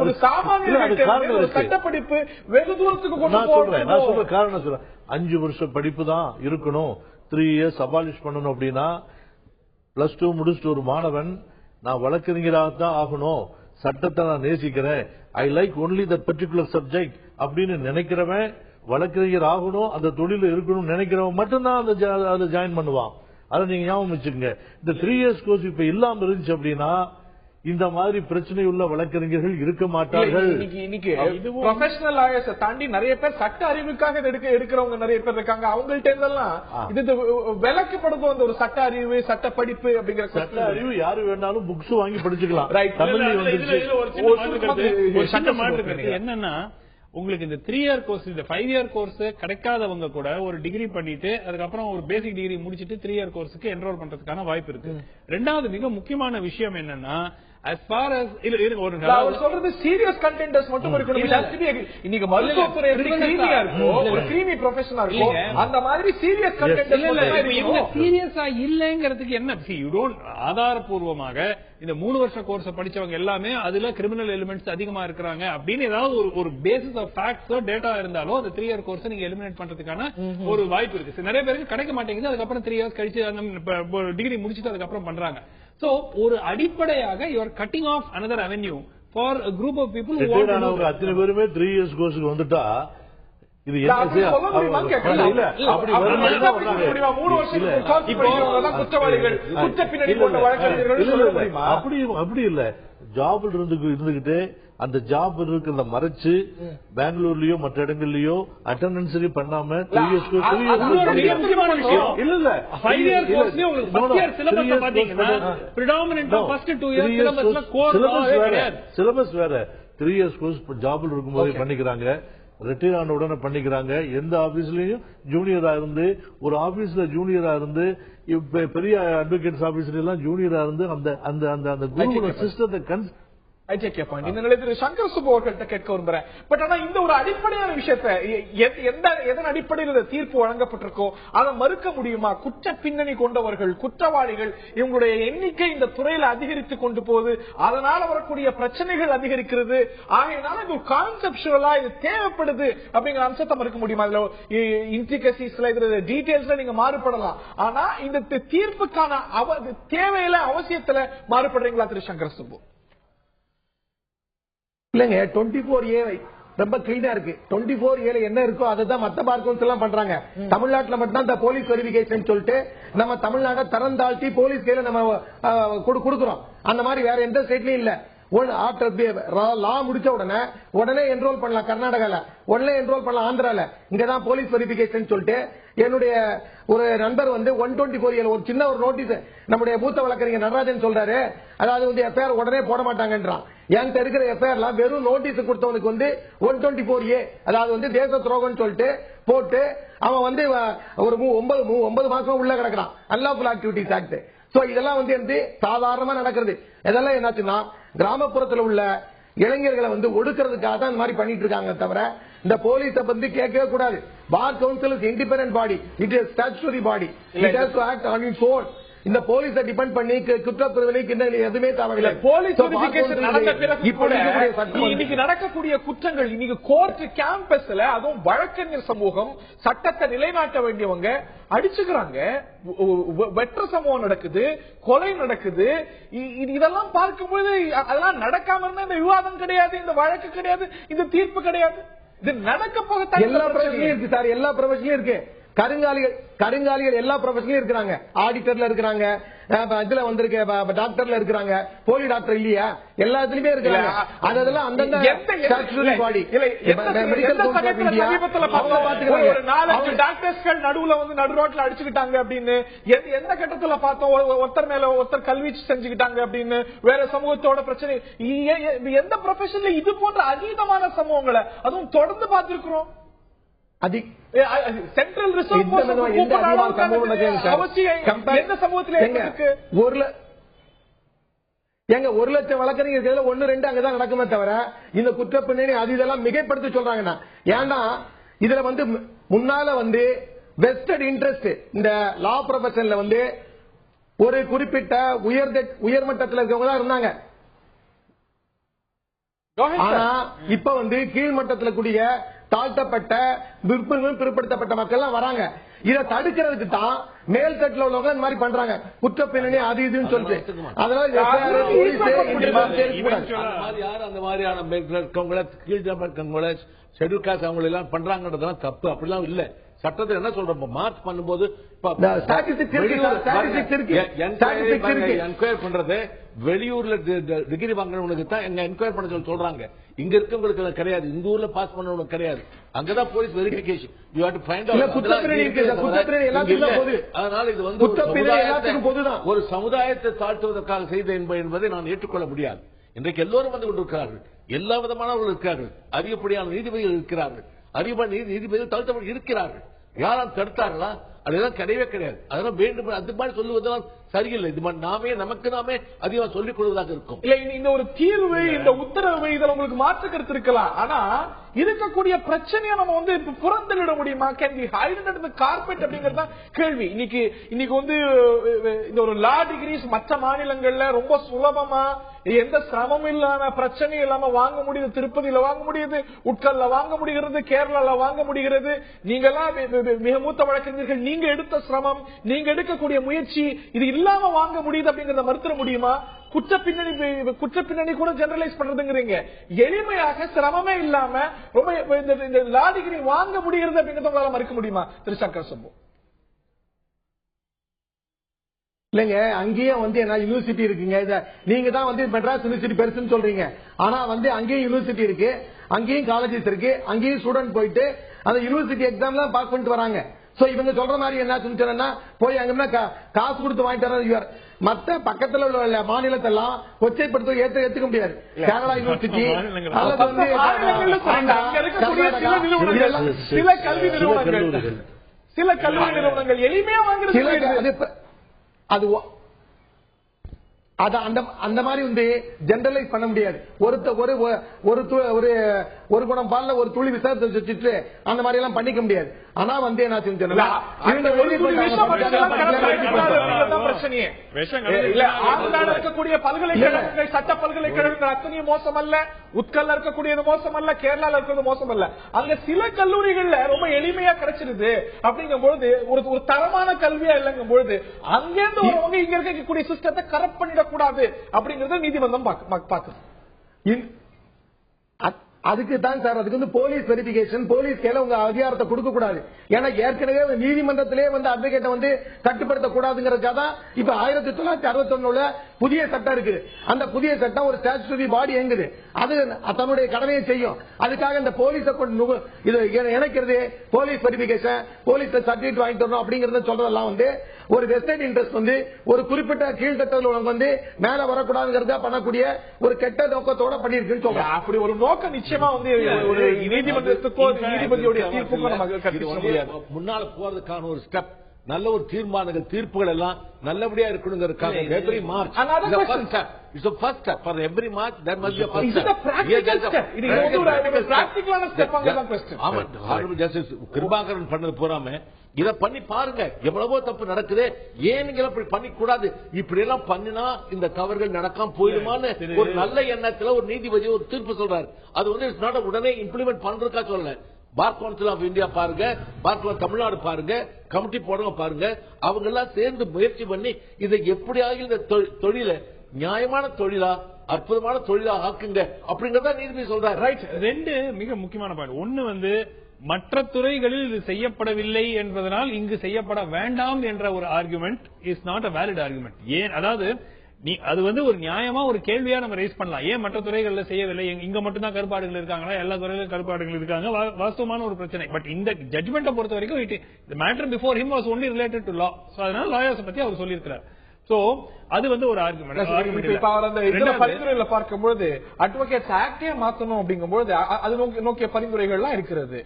ஒரு சாமானிய சட்ட படிப்பு வெகு தூரத்துக்கு கொண்டு போறேன். நான் சொல்ற காரணம் சொல்றேன். 5 வருஷம் படிப்பு தான் இருக்கணும், 3 இயர்ஸ் அபாலிஷ் பண்ணணும் அப்படின்னா, +2 முடிச்சுட்டு ஒரு மாணவன் நான் வழக்கறிஞராகத்தான் ஆகணும், சட்டத்தை நான் நேசிக்கிறேன், I like only that particular subject அப்படின்னு நினைக்கிறவன், வழக்கறிஞர் ஆகணும், அந்த தொழில இருக்கணும் நினைக்கிறவன் மட்டும்தான் அதை ஜாயின் பண்ணுவான். அதை நீங்க ஞாபகம் வச்சுக்கோங்க. இந்த 3 இயர்ஸ் கோர்ஸ் இப்ப இல்லாம இருந்துச்சு அப்படின்னா இந்த மாதிரி பிரச்சனை உள்ள வழக்கறிஞர்கள் இருக்க மாட்டார்கள். இன்னைக்கு ப்ரொஃபஷனல் லாயர்ஸ் தாண்டி நிறைய பேர் சட்ட அறிவுக்காக எடுக்கிறவங்க நிறைய பேர் இருக்காங்க. அவங்கள்ட்ட இருந்தெல்லாம் இது விளக்கப்படுது. அந்த ஒரு சட்ட அறிவு, சட்ட படிப்பு அப்படிங்கிற சட்ட அறிவு யாரு வேணாலும் புக்ஸ் வாங்கி படிச்சுக்கலாம். என்னன்னா, உங்களுக்கு இந்த 3 இயர் கோர்ஸ், இந்த 5 இயர் கோர்ஸ் கிடைக்காதவங்க கூட ஒரு டிகிரி பண்ணிட்டு அதுக்கப்புறம் ஒரு பேசிக் டிகிரி முடிச்சிட்டு 3 இயர் கோர்ஸுக்கு என்ரோல் பண்றதுக்கான வாய்ப்பு இருக்கு. ரெண்டாவது மிக முக்கியமான விஷயம் என்னன்னா, as far as சொல்றது சீரியஸ் கண்டெண்டர்ஸ் மட்டும் இருக்கணும். இன்னைக்கு மருத்துவத்துறை கிரீமியா இருக்கும், ஒரு கிரீமி ப்ரொஃபஷனா இருக்கும், அந்த மாதிரி சீரியஸ் கண்டெண்டர்ஸ் சீரியஸா இல்லங்கிறதுக்கு என்ன, ஆதாரபூர்வமாக இந்த 3 வருஷ கோர்ஸ் படிச்சவங்க எல்லாமே அதுல கிரிமினல் எலிமெண்ட்ஸ் அதிகமா இருக்கிறாங்க அப்படின்னு ஏதாவது ஒரு பேசிஸ் ஆஃப் ஃபேக்ட்ஸோ டேட்டா இருந்தாலும் அந்த 3 இயர் கோர்ஸ் நீங்க எலிமினேட் பண்றதுக்கான ஒரு வாய்ப்பு இருக்கு. நிறைய பேருக்கு கிடைக்க மாட்டேங்குது. அதுக்கப்புறம் 3 இயர்ஸ் கழிச்சு டிகிரி முடிச்சுட்டு அதுக்கப்புறம் பண்றாங்க. So ஒரு அடிப்படையாக you are cutting off another avenue for a group of people who want to know. அத்தனை பேருமே 3 இயர்ஸ் கோர்ஸ்க்கு வந்துட்டா இது என்ன அப்படி இல்ல. ஜாப்ல இருந்துகிட்டு அந்த ஜாப் இருக்கிறத மறைச்சு பெங்களூர்லயோ மற்ற இடங்கள்லயோ அட்டெண்டன்ஸ் பண்ணாம 3 இயர்ஸ் இல்ல 5 இயர்ஸ் கோர்ஸ்லயே உங்களுக்கு 10 இயர் சிலபஸ் பாத்தீங்கன்னா predominantly first 2 இயர்ஸ் சிலபஸ்ல கோர் சிலபஸ் வேற 3 இயர்ஸ் கோர்ஸ் ஜாப்ல இருக்கும்போது பண்ணிக்கிறாங்க. ரிட்டையர் ஆன உடனே பண்ணிக்கிறாங்க. எந்த ஆபீஸ்லயும் ஜூனியரா இருந்து, ஒரு ஆபீஸ்ல ஜூனியரா இருந்து, பெரிய அட்வொகேட்ஸ் ஆபீஸ்ல எல்லாம் ஜூனியரா இருந்து அந்த குருகுல சிஸ்டத்தை I take your point. இந்த நிலையத்தில் சங்கர் சுப்பு அவர்கள்ட்ட கேட்க விரும்புறேன். பட் ஆனா இந்த ஒரு அடிப்படையான விஷயத்தை எதன் அடிப்படையில் தீர்ப்பு வழங்கப்பட்டிருக்கோ அதை மறுக்க முடியுமா? குற்ற பின்னணி கொண்டவர்கள், குற்றவாளிகள், இவங்களுடைய எண்ணிக்கை இந்த துறையில அதிகரித்து கொண்டு போகுது. அதனால வரக்கூடிய பிரச்சனைகள் அதிகரிக்கிறது. ஆகையினால இது கான்செப்சுவலா இது தேவைப்படுது அப்படிங்கிற அம்சத்தை மறுக்க முடியுமா? இதுல இன்ட்ரிகசிஸ்ல இதுல டீடைல்ஸ்ல நீங்க மாறுபடலாம். ஆனா இந்த தீர்ப்புக்கான தேவையில அவசியத்துல மாறுபடுறீங்களா திரு சங்கர் சுப்பு? இல்லங்க, 24A ரொம்ப கிளீனா இருக்கு. 24A என்ன இருக்கோ அதுதான் மத்த பார் கவுன்சில் எல்லாம் பண்றாங்க. தமிழ்நாட்டில் மட்டும்தான் இந்த போலீஸ் வெரிஃபிகேஷன் சொல்லிட்டு நம்ம தமிழ்நாட்டை தரம் தாழ்த்தி போலீஸ் கையில நம்ம கொடுக்கிறோம். அந்த மாதிரி வேற எந்த ஸ்டேட்லயும் இல்ல. லா முடிச்ச உடனே என்ரோல் பண்ணலாம். கர்நாடகால உடனே என்ரோல் பண்ணலாம். ஆந்திரால இங்கதான் போலீஸ் வெரிஃபிகேஷன் சொல்லிட்டு என்னுடைய ஒரு நண்பர் 124A ஒரு சின்ன ஒரு நோட்டீஸ் நம்முடைய மூத்த வழக்கறிஞர் நடராஜன் சொல்றாரு. அதாவது எஃப்ஐஆர் உடனே போட மாட்டாங்கன்றான். என்கிட்ட இருக்கிற எஃப்ஐஆர் வெறும் நோட்டீஸ் கொடுத்தவனுக்கு 124A அதாவது தேச துரோகம் சொல்லிட்டு போட்டு அவன் ஒரு 9 மாசம் உள்ள கிடக்கிறான். Unlawful activities act. இதெல்லாம் சாதாரணமா நடக்கிறது. இதெல்லாம் என்னாச்சுன்னா கிராமப்புறத்தில் உள்ள இளைஞர்களை ஒடுக்கிறதுக்காக தான் இந்த மாதிரி பண்ணிட்டு இருக்காங்க. தவிர இந்த போலீஸை பத்தி கேட்கவே கூடாது. Bar council is independent body. It is statutory body. It has to act on its own. இந்த போலீஸை டிபெண்ட் பண்ணி குற்றப்பிரிவினைக்கு எதுவுமே தேவையில்லை. போலீஸ் நடந்த பிறகு இன்னைக்கு நடக்கக்கூடிய குற்றங்கள் இன்னைக்கு கோர்ட் கேம்பஸ்ல அதுவும் வழக்கறிஞர் சமூகம் சட்டத்தை நிலைநாட்ட வேண்டியவங்க அடிச்சுக்கிறாங்க. வெற்ற சம்பவம் நடக்குது, கொலை நடக்குது. இதெல்லாம் பார்க்கும்போது அதெல்லாம் நடக்காம இருந்தா இந்த விவாதம் கிடையாது, இந்த வழக்கு கிடையாது, இந்த தீர்ப்பு கிடையாது. இது நடக்க போக எல்லா பிரச்சனையும் இருக்கு சார். எல்லா பிரச்சனையும் இருக்கு. கருங்காலிகள் எல்லா ப்ரொஃபஷன்லயும் இருக்கிறாங்க. ஆடிட்டர்ல இருக்கிறாங்க, இதுல டாக்டர்ல இருக்கிறாங்க. போலி டாக்டர் இல்லையா? எல்லாத்துலயுமே இருக்கிறாங்க. அதெல்லாம் அந்தந்த டாக்டர்ஸ்கள் நடுவுல நடு ரோட்ல அடிச்சுக்கிட்டாங்க அப்படின்னு எந்த கட்டத்துல பார்த்தோம்? ஒருத்தர் மேல ஒருத்தர் கல்வீச்சு செஞ்சுக்கிட்டாங்க அப்படின்னு வேற சமூகத்தோட பிரச்சனை. எந்த ப்ரொஃபஷன்ல இது போன்ற அதீதமான சம்பவங்களை அதுவும் தொடர்ந்து பார்த்திருக்கிறோம். சென்ட்ரல் ரிசர்வ் எங்க 1 லட்சம் வழக்கறிஞர்கள் 1-2 அங்கதான் நடக்குமே தவிர இந்த குற்ற பின்னணி அது இதெல்லாம் மிகைப்படுத்தி சொல்றாங்கன்னா ஏன்னா இதுல முன்னால வெஸ்டட் இன்ட்ரெஸ்ட் இந்த லா ப்ரொஃபஷன்ல ஒரு குறிப்பிட்ட உயர்மட்டத்தில் இருக்கவங்க தான் இருந்தாங்க. ஆனா இப்ப கீழ்மட்டத்தில் கூடிய தாழ்த்தப்பட்ட பிற்படுத்தப்பட்ட மக்கள் எல்லாம் வராங்க. இதை தடுக்கிறதுக்கு தான் மேல் தட்டில் உள்ளவங்க இந்த மாதிரி பண்றாங்க. குற்ற பின்னணி அது இதுன்னு சொல்லிட்டு அதனால அந்த மாதிரியான ஷெட்யூல் காஸ்ட் அவங்க எல்லாம் பண்றாங்கன்றதெல்லாம் தப்பு. அப்படிலாம் இல்ல. சட்டத்தில் என்ன சொல்றோம்? மார்க் பண்ணும்போது என்கொயர் பண்றது வெளியூர்ல டிகிரி வாங்கினவனுக்கு தான் என்கொயர் பண்ண சொல்றாங்க. இங்க இருக்கவங்களுக்கு கிடையாது. இந்த ஊர்ல பாஸ் பண்ணவனுக்கு கிடையாது. அங்கதான் police verification. You have to find out. அதனால இது ஒரு சமுதாயத்தை தாழ்த்துவதற்காக செய்த என்பதை நான் ஏற்றுக்கொள்ள முடியாது. இன்றைக்கு எல்லோரும் கொண்டிருக்கிறார்கள். எல்லா விதமானவர்கள் இருக்கிறார்கள். அதிகப்படியான நீதிபதிகள் இருக்கிறார்கள். அதிகமான நீதிபதிகள் தாழ்த்தப்பட்டு இருக்கிறார்கள். யாரும் தடுத்தார்களா? அதெல்லாம் கிடையவே கிடையாது. அதெல்லாம் வேண்டும் அது மாதிரி சொல்லுவதெல்லாம் சரியில்லை. இது நாமே நமக்கு நாமே அதிகமாக சொல்லிக் கொள்வதாக இருக்கும். இல்ல இந்த ஒரு தீர்வு, இந்த உத்தரவு இதில் உங்களுக்கு மாற்று கருத்து இருக்கலாம். ஆனா இருக்கக்கூடிய பிரச்சனையை நம்ம புறந்தள்ளிட முடியுமா? Can we hide it under the carpet அப்படிங்கறத கேள்வி. இன்னைக்கு இந்த ஒரு லா டிகிரிஸ் மற்ற மாநிலங்கள்ல ரொம்ப சுலபமா எந்த சிரமமும் இல்லாம பிரச்சனை இல்லாம வாங்க முடியுது. திருப்பதியில வாங்க முடியுது, உட்கல்ல வாங்க முடிகிறது, கேரளால வாங்க முடிகிறது. நீங்க எல்லாம் மிக மூத்த வழக்கறிஞர்கள், நீங்க எடுத்த சிரமம், நீங்க எடுக்கக்கூடிய முயற்சி இது இல்லாம வாங்க முடியுது அப்படிங்கறத மறுத்திட முடியுமா? குற்ற பின்னணி கூட ஜெனரலைஸ் பண்றதுங்கிறீங்க. எளிமையாக சிரமமே இல்லாம ரொம்ப இந்த லா டிகிரி வாங்க முடிகிறது அப்படிங்கறத உங்களால மறுக்க முடியுமா திரு சங்கர் சுப்பு? இல்லங்க, அங்கேயும் என்ன யூனிவர்சிட்டி இருக்குங்க. நீங்க தான் மெட்ராஸ் யூனிவர்சிட்டி பெருசுன்னு சொல்றீங்க. ஆனா அங்கேயும் யூனிவர்சிட்டி இருக்கு, அங்கேயும் காலேஜஸ் இருக்கு, அங்கேயும் ஸ்டூடெண்ட் போயிட்டு அந்த யூனிவர்சிட்டி எக்ஸாம் பாஸ் பண்ணிட்டு வராங்க. இவங்க சொல்ற மாதிரி என்ன சொன்னா போய் அங்க காசு கொடுத்து வாங்கிட்டு மத்த பக்கத்துல உள்ள மாநிலத்தெல்லாம் கொச்சைப்படுத்த ஏத்துக்க முடியாது. கேரளா யூனிவர்சிட்டி அல்லது வந்து சில கல்வி நிறுவனங்கள் எளிமையா வாங்குறது அது அந்த மாதிரி வந்து ஜெனரலைஸ் பண்ண முடியாது. ஒரு குணம் பால்ல ஒரு துளி விசாரத்தை வச்சுட்டு அந்த மாதிரி எல்லாம் பண்ணிக்க முடியாது. ஆனா வந்து என்ன இருக்கக்கூடிய பல்கலைக்கழகங்கள் சட்ட பல்கலைக்கழகங்கள் அத்தனையும் மோசம் அல்ல, உட்கல்ல இருக்கக்கூடியது மோசம் அல்ல, கேரளால இருக்கிறது மோசம் அல்ல. அங்க சில கல்லூரிகள்ல ரொம்ப எளிமையா கிடைச்சிருது அப்படிங்கும் பொழுது ஒரு தரமான கல்வியா இல்லைங்கும் பொழுது அங்கிருந்து ஒருவங்க இங்க இருக்கக்கூடிய சிஸ்டத்தை கரெக்ட் பண்ணிடக்கூடாது அப்படிங்கறத நீதிமன்றம் பாக்குது. அதுக்கு தான் சார், அதுக்கு வந்து போலீஸ் வெரிபிகேஷன், போலீஸ் கையில உங்க அதிகாரத்தை கொடுக்க கூடாது. ஏன்னா ஏற்கனவே நீதிமன்றத்திலே வந்து அட்வொகேட்டை வந்து கட்டுப்படுத்த கூடாதுங்கிறதுக்காக தான் இப்ப 1961 புதிய சட்டம் இருக்கு. அந்த புதிய சட்டம் ஒரு ஸ்டாச்சுட்டரி பாடி இயங்குது, அது தன்னுடைய கடமையை செய்யும். அதுக்காக இந்த போலீஸை இது இணைக்கிறது, போலீஸ் வெரிபிகேஷன், போலீஸ் சர்டிபிகேட் வாங்கி தரணும் அப்படிங்கறத சொல்றதெல்லாம் வந்து ஒரு வெஸ்டர்ன் இன்ட்ரெஸ்ட் வந்து ஒரு குறிப்பிட்ட கீழ்த்தட்டில் வந்து மேல வரக்கூடாதுங்கிறத பண்ணக்கூடிய ஒரு கெட்ட நோக்கத்தோட பண்ணிருக்குன்னு சொல்றேன். அப்படி ஒரு நோக்கம் நிச்சயமா வந்து ஒரு நீதிமன்றத்துக்கோ நீதிபதியோட தீர்ப்புக்கோ நமக்கு கற்பிக்க முடியாது. முன்னால போறதுக்கான ஒரு ஸ்டெப், நல்ல ஒரு தீர்மானங்கள் தீர்ப்புகள் எல்லாம் நல்லபடியா இருக்கணுங்கிறதுக்காக every March it's the first step for every March there must be a first step. இது ஒரு பிராக்டிகலான ஸ்டெப். ஆமா, ஹானரபிள் ஜஸ்டிஸ் கிருபாகரன் பண்ணது போறாம இத பண்ணி பாருங்க, எவ்வளவோ தப்பு நடக்குது, ஏன் நீங்க இப்படி பண்ணி கூடாது, இப்படி எல்லாம் பண்ணினா இந்த தவறுகள் நடக்காம போயிடுமான்னு ஒரு நல்ல எண்ணத்துல ஒரு நீதிபதி ஒரு தீர்ப்பு சொல்றாரு. அது வந்து உடனே இம்ப்ளிமெண்ட் பண்றதுக்கா சொல்லல. பார் கவுன்சில் ஆஃப் இந்தியா பாருங்க, பார் கவுன்சில் தமிழ்நாடு பாருங்க, கமிட்டி போடுங்க பாருங்க, அவங்க எல்லாம் சேர்ந்து முயற்சி பண்ணி இதை எப்படியாக இந்த தொழில நியாயமான தொழிலா அற்புதமான தொழிலா ஆக்குங்க அப்படிங்கறத நீதிபதி சொல்றாரு. ரைட். ரெண்டு மிக முக்கியமான பாயிண்ட். ஒன்னு வந்து மற்ற துறைகளில் இது செய்யப்படவில்லை என்பதனால் இங்கு செய்யப்பட வேண்டாம் என்ற ஒரு argument is not a valid argument. ஏன், அதாவது அது வந்து ஒரு நியாயமா ஒரு கேள்வியா நம்ம ரைஸ் பண்ணலாம். ஏன் மற்ற துறைகள்ல செய்யவில்லை, இங்க மட்டும் தான் கருப்பாடுகள் இருக்காங்களா, எல்லா துறையிலும் கருப்பாடுகள் இருக்காங்க, வாஸ்தவமான ஒரு பிரச்சனை. பட் இந்த ஜட்மெண்ட்டை பொறுத்த வரைக்கும் the matter before him was only related to law. So அதனால லாயர்ஸ் பத்தி அவர் சொல்லியிருக்கிறார். சோ அது வந்து ஒரு ஆர்குமெண்ட். பரிந்துரைகளை பார்க்கும்போது அட்வொகேட்ஸ் ஆக்டே மாத்தணும் அப்படிங்கும்போது அது நோக்கிய பரிந்துரைகள்லாம் இருக்கிறது.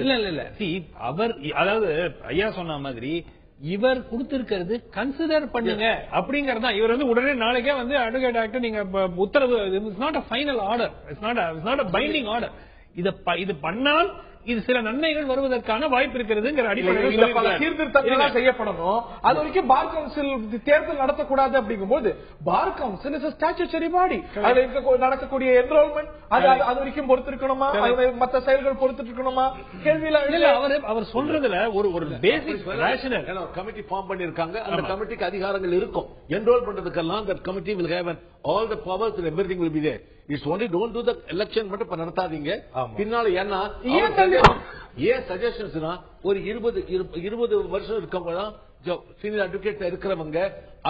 இல்ல அவர், அதாவது ஐயா சொன்ன மாதிரி இவர் கொடுத்திருக்கிறது கன்சிடர் பண்ணுங்க அப்படிங்கறதா. இவர் வந்து உடனே நாளைக்கே வந்து அட்வொகேட் ஆக்ட் நீங்க உத்தரவு, it's not a final order, it's not a binding order. இது பண்ணால் இது சில நன்மைகள் வருவதற்கான வாய்ப்பு இருக்கிறதுங்கிற அடிப்படையில் சீர்திருத்தங்கள் செய்யப்படணும். அது வரைக்கும் பார் கவுன்சில் தேர்தல் நடத்தக்கூடாது அப்படிங்கும்போது bar council is statutory body. அதுல நடக்கக்கூடிய என்ரோல்மெண்ட் அது வரைக்கும் பொறுத்திருக்கணுமா, மற்ற செயல்கள் பொறுத்திருக்கணுமா கேள்வியில அவர் சொல்றதுல ஒரு பேசிக் ரேஷனல் கமிட்டி ஃபார்ம் பண்ணிருக்காங்க. அந்த கமிட்டிக்கு அதிகாரங்கள் இருக்கும். என்ரோல் பண்றதுக்கெல்லாம் அந்த committee will have all the powers and everything will be there. It's only don't do the election மட்டும் இப்ப நடத்தாதீங்க. பின்னால ஏன்னா ஏன் சஜஷன்ஸ்னா ஒரு 20 வருஷம் இருக்கவங்க சீனியர் அட்வொகேட் இருக்கிறவங்க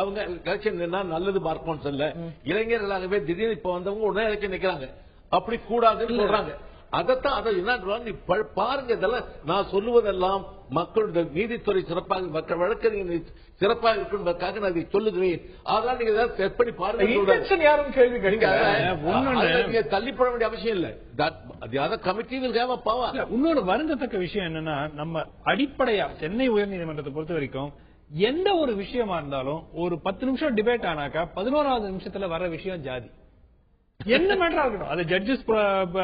அவங்க எலெக்ஷன் நின்னா நல்லது பார் கவுன்சில்ல, இளைஞர்களாகவே திடீர்னு இப்ப வந்தவங்க உடனே எலெக்ஷன் நிக்கிறாங்க. அப்படி கூடாதுன்னு சொல்றாங்க. அதைத்தான் அதை என்ன பாருங்க. இதெல்லாம் நான் சொல்லுவதெல்லாம் மக்களுடைய நீதித்துறை சிறப்பாக, மக்கள் வழக்கறிஞர் சிறப்பாக இருக்குன்றதுக்காக நான் இதை சொல்லுகிறேன். அதனால நீங்க ஏதாவது செட் பண்ணி பாருங்க. யாரும் கேள்வி கேட்க தள்ளிப்பட வேண்டிய அவசியம் இல்ல. Committee will have a power. இன்னொரு வருந்தத்தக்க விஷயம் என்னன்னா, நம்ம அடிப்படையா சென்னை உயர்நீதிமன்றத்தை பொறுத்த வரைக்கும் எந்த ஒரு விஷயமா இருந்தாலும் ஒரு 10 நிமிஷம் டிபேட் ஆனாக்கா 11வது நிமிஷத்துல வர விஷயம் ஜாதி. என்ன மேட்டரா இருக்கட்டும், அது ஜட்ஜஸ்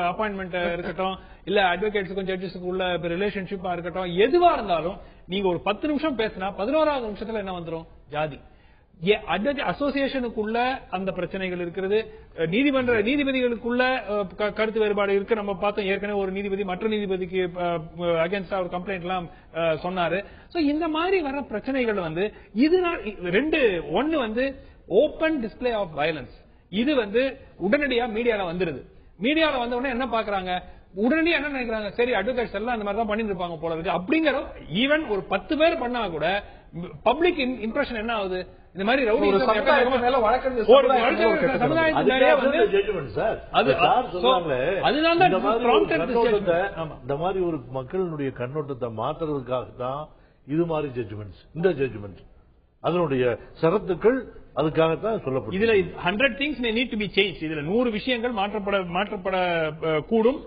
அப்பாயின்மெண்ட் இருக்கட்டும், இல்ல அட்வொகேட்ஸுக்கும் ஜட்ஜஸுக்கும் உள்ள ரிலேஷன்ஷிப்பா இருக்கட்டும், எதுவா இருந்தாலும் நீங்க ஒரு 10 நிமிஷம் பேசினா 11வது நிமிஷத்துல என்ன வந்துரும், ஜாதி. அசோசியேஷனுக்குள்ள அந்த பிரச்சனைகள் இருக்கிறது, நீதிபதிகளுக்குள்ள கருத்து வேறுபாடு இருக்கு. நம்ம பார்த்தோம் ஏற்கனவே ஒரு நீதிபதி மற்ற நீதிபதிக்கு அகேன்ஸ்டா ஒரு கம்ப்ளைண்ட் எல்லாம் சொன்னாரு. இந்த மாதிரி வர பிரச்சனைகள் வந்து ஒன்னு வந்து ஓபன் டிஸ்பிளே ஆஃப் வயலன்ஸ். இது வந்து உடனடியா மீடியால வந்துருது. மீடியால வந்த உடனே என்ன பாக்குறாங்க, உடனடியா என்ன நினைக்கிறாங்க, சரி அட்வொகேட்ஸ் எல்லாம் அந்த மாதிரி தான் பண்ணிட்டு இருப்பாங்க போல இருக்கு அப்படிங்கிற. ஈவன் ஒரு 10 பேர் பண்ணா கூட பப்ளிக் இம்ப்ரெஷன் என்ன ஆகுது, இந்த மாதிரி ரவுடி இந்த மாதிரி ஒரு மக்களுடைய கண்ணோட்டத்தை மாற்றுறதுக்காக தான் இது மாதிரி ஜட்ஜ்மெண்ட்ஸ், இந்த ஜட்ஜ்மெண்ட் அதனுடைய ஷரத்துக்கள் அதுக்காகத்தான் சொல்லப்படும். இதுல 100 things may need to be changed. இதுல 100 விஷயங்கள் மாற்றப்பட கூடும்,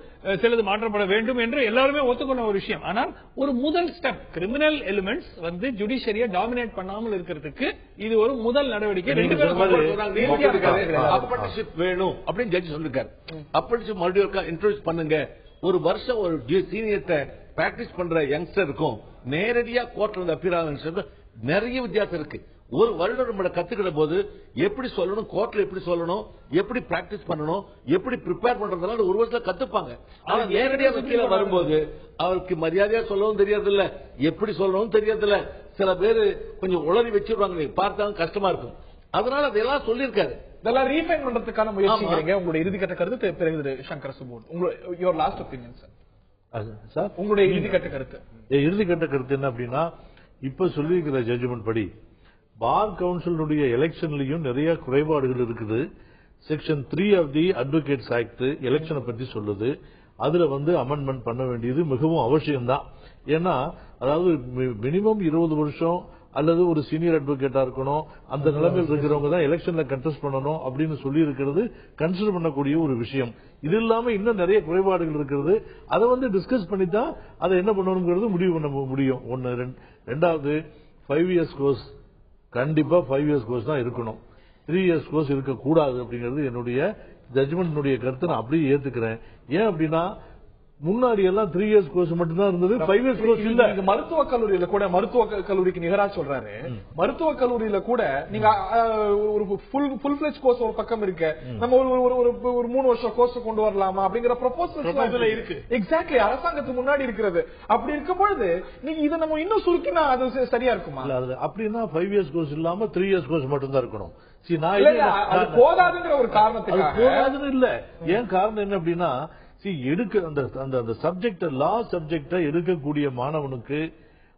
சிலது மாற்றப்பட வேண்டும் என்று எல்லாருமே ஒத்துக்கொண்ட ஒரு விஷயம். ஆனால் ஒரு முதல் ஸ்டெப், கிரிமினல் எலிமெண்ட்ஸ் வந்து ஜுடிஷியரியை டாமினேட் பண்ணாமல் இருக்கிறதுக்கு இது ஒரு முதல் நடவடிக்கை. அப்ரண்டிஸ்ஷிப் வேணும் அப்படின்னு ஜட்ஜ் சொல்லிருக்காரு. அப்ரண்டிஸ்ஷிப் மறுபடியும் இன்ட்ரோடியூஸ் பண்ணுங்க. ஒரு வருஷம் ஒரு சீனியர்ட்ட பிராக்டிஸ் பண்ற யங்ஸ்டருக்கும் நேரடியா கோர்ட்ல இருந்து அப்பீல் ஆகும் நிறைய வித்தியாசம் இருக்கு. ஒரு வருடம் நம்மள கத்துக்கிற போது எப்படி சொல்லணும், கோர்ட்ல எப்படி சொல்லணும், எப்படி பிராக்டிஸ் பண்ணணும், எப்படி ப்ரிப்பேர் பண்றதுனால ஒரு வருஷத்துல கத்துப்பாங்க. ஆனா நேரடியா கீழே வரும்போது அவருக்கு மரியாதையா சொல்லவும் தெரியறதில்ல, எப்படி சொல்லணும் தெரியறதில்ல. சில பேரு கொஞ்சம் உளறி வச்சிருவாங்க, பார்த்தாலும் கஷ்டமா இருக்கும். அதனால அதெல்லாம் சொல்லியிருக்காரு. இதெல்லாம் ரீஃபைன் பண்றதுக்கான முயற்சிக்கிறீங்க. உங்களுடைய இறுதிக்கட்ட கருத்து பிறகு Shankar Subodh, your last opinion sir. உங்களுடைய இறுதிக்கட்ட கருத்து. இறுதிக்கட்ட கருத்து என்ன அப்படின்னா, இப்ப சொல்லியிருக்கிற ஜட்ஜ்மெண்ட் படி பார் கவுன்சிலுடைய எலெக்ஷன்லயும் நிறைய குறைபாடுகள் இருக்குது. Section 3 of the advocates act எலெக்ஷனை பற்றி சொல்லுது. அதுல அமெண்ட்மெண்ட் பண்ண வேண்டியது மிகவும் அவசியம்தான். ஏன்னா அதாவது மினிமம் 20 வருஷம் அல்லது ஒரு சீனியர் அட்வொகேட்டா இருக்கணும், அந்த நிலைமையில் இருக்கிறவங்க தான் எலெக்ஷன்ல கண்டெஸ்ட் பண்ணணும் அப்படின்னு சொல்லி இருக்கிறது கன்சிடர் பண்ணக்கூடிய ஒரு விஷயம். இது இல்லாம இன்னும் நிறைய குறைபாடுகள் இருக்கிறது. அதை டிஸ்கஸ் பண்ணி தான் அதை என்ன பண்ணணுங்கிறது முடிவு பண்ண முடியும். ஒன்னு. ரெண்டாவது 5 இயர்ஸ் கோர்ஸ், கண்டிப்பா 5 இயர்ஸ் கோர்ஸ் தான் இருக்கணும். 3 இயர்ஸ் கோர்ஸ் இருக்கக்கூடாது அப்படிங்கிறது என்னுடைய ஜட்ஜ்மெண்ட் கருத்தை நான் அப்படியே ஏத்துக்கிறேன். ஏன் அப்படின்னா முன்னாடி எல்லாம் 3 இயர்ஸ் கோர்ஸ் மட்டும் தான் இருந்தது, 5 இயர்ஸ் கோர்ஸ் இல்ல. மருத்துவக் கல்லூரியில கூட, மருத்துவக் கல்லூரிக்கு நிகரா சொல்றாரு, மருத்துவக் கல்லூரியில கூட நீங்க ஒரு ஃபுல் ஃபிளெஜ் கோர்ஸ் ஒரு பக்கம் இருக்கு, நம்ம ஒரு 3 வருஷம் கோர்ஸ் கொண்டு வரலாமா அப்படிங்கிற ப்ரொபோசல் இருக்கு. எக்ஸாக்ட்லி, அரசாங்கத்துக்கு முன்னாடி இருக்கிறது. அப்படி இருக்கும் பொழுது நீங்க இதை நம்ம இன்னும் சுருக்கினா அது சரியா இருக்குமா? அப்படின்னா 5 இயர்ஸ் கோர்ஸ் இல்லாம 3 இயர்ஸ் கோர்ஸ் மட்டும் தான் இருக்கணும். போதாதுங்கிற ஒரு காரணத்துக்காக போதாதுன்னு இல்ல. ஏன் காரணம் என்ன அப்படின்னா, எடுக்க அந்த சப்ஜெக்ட், லா சப்ஜெக்ட எடுக்கக்கூடிய மாணவனுக்கு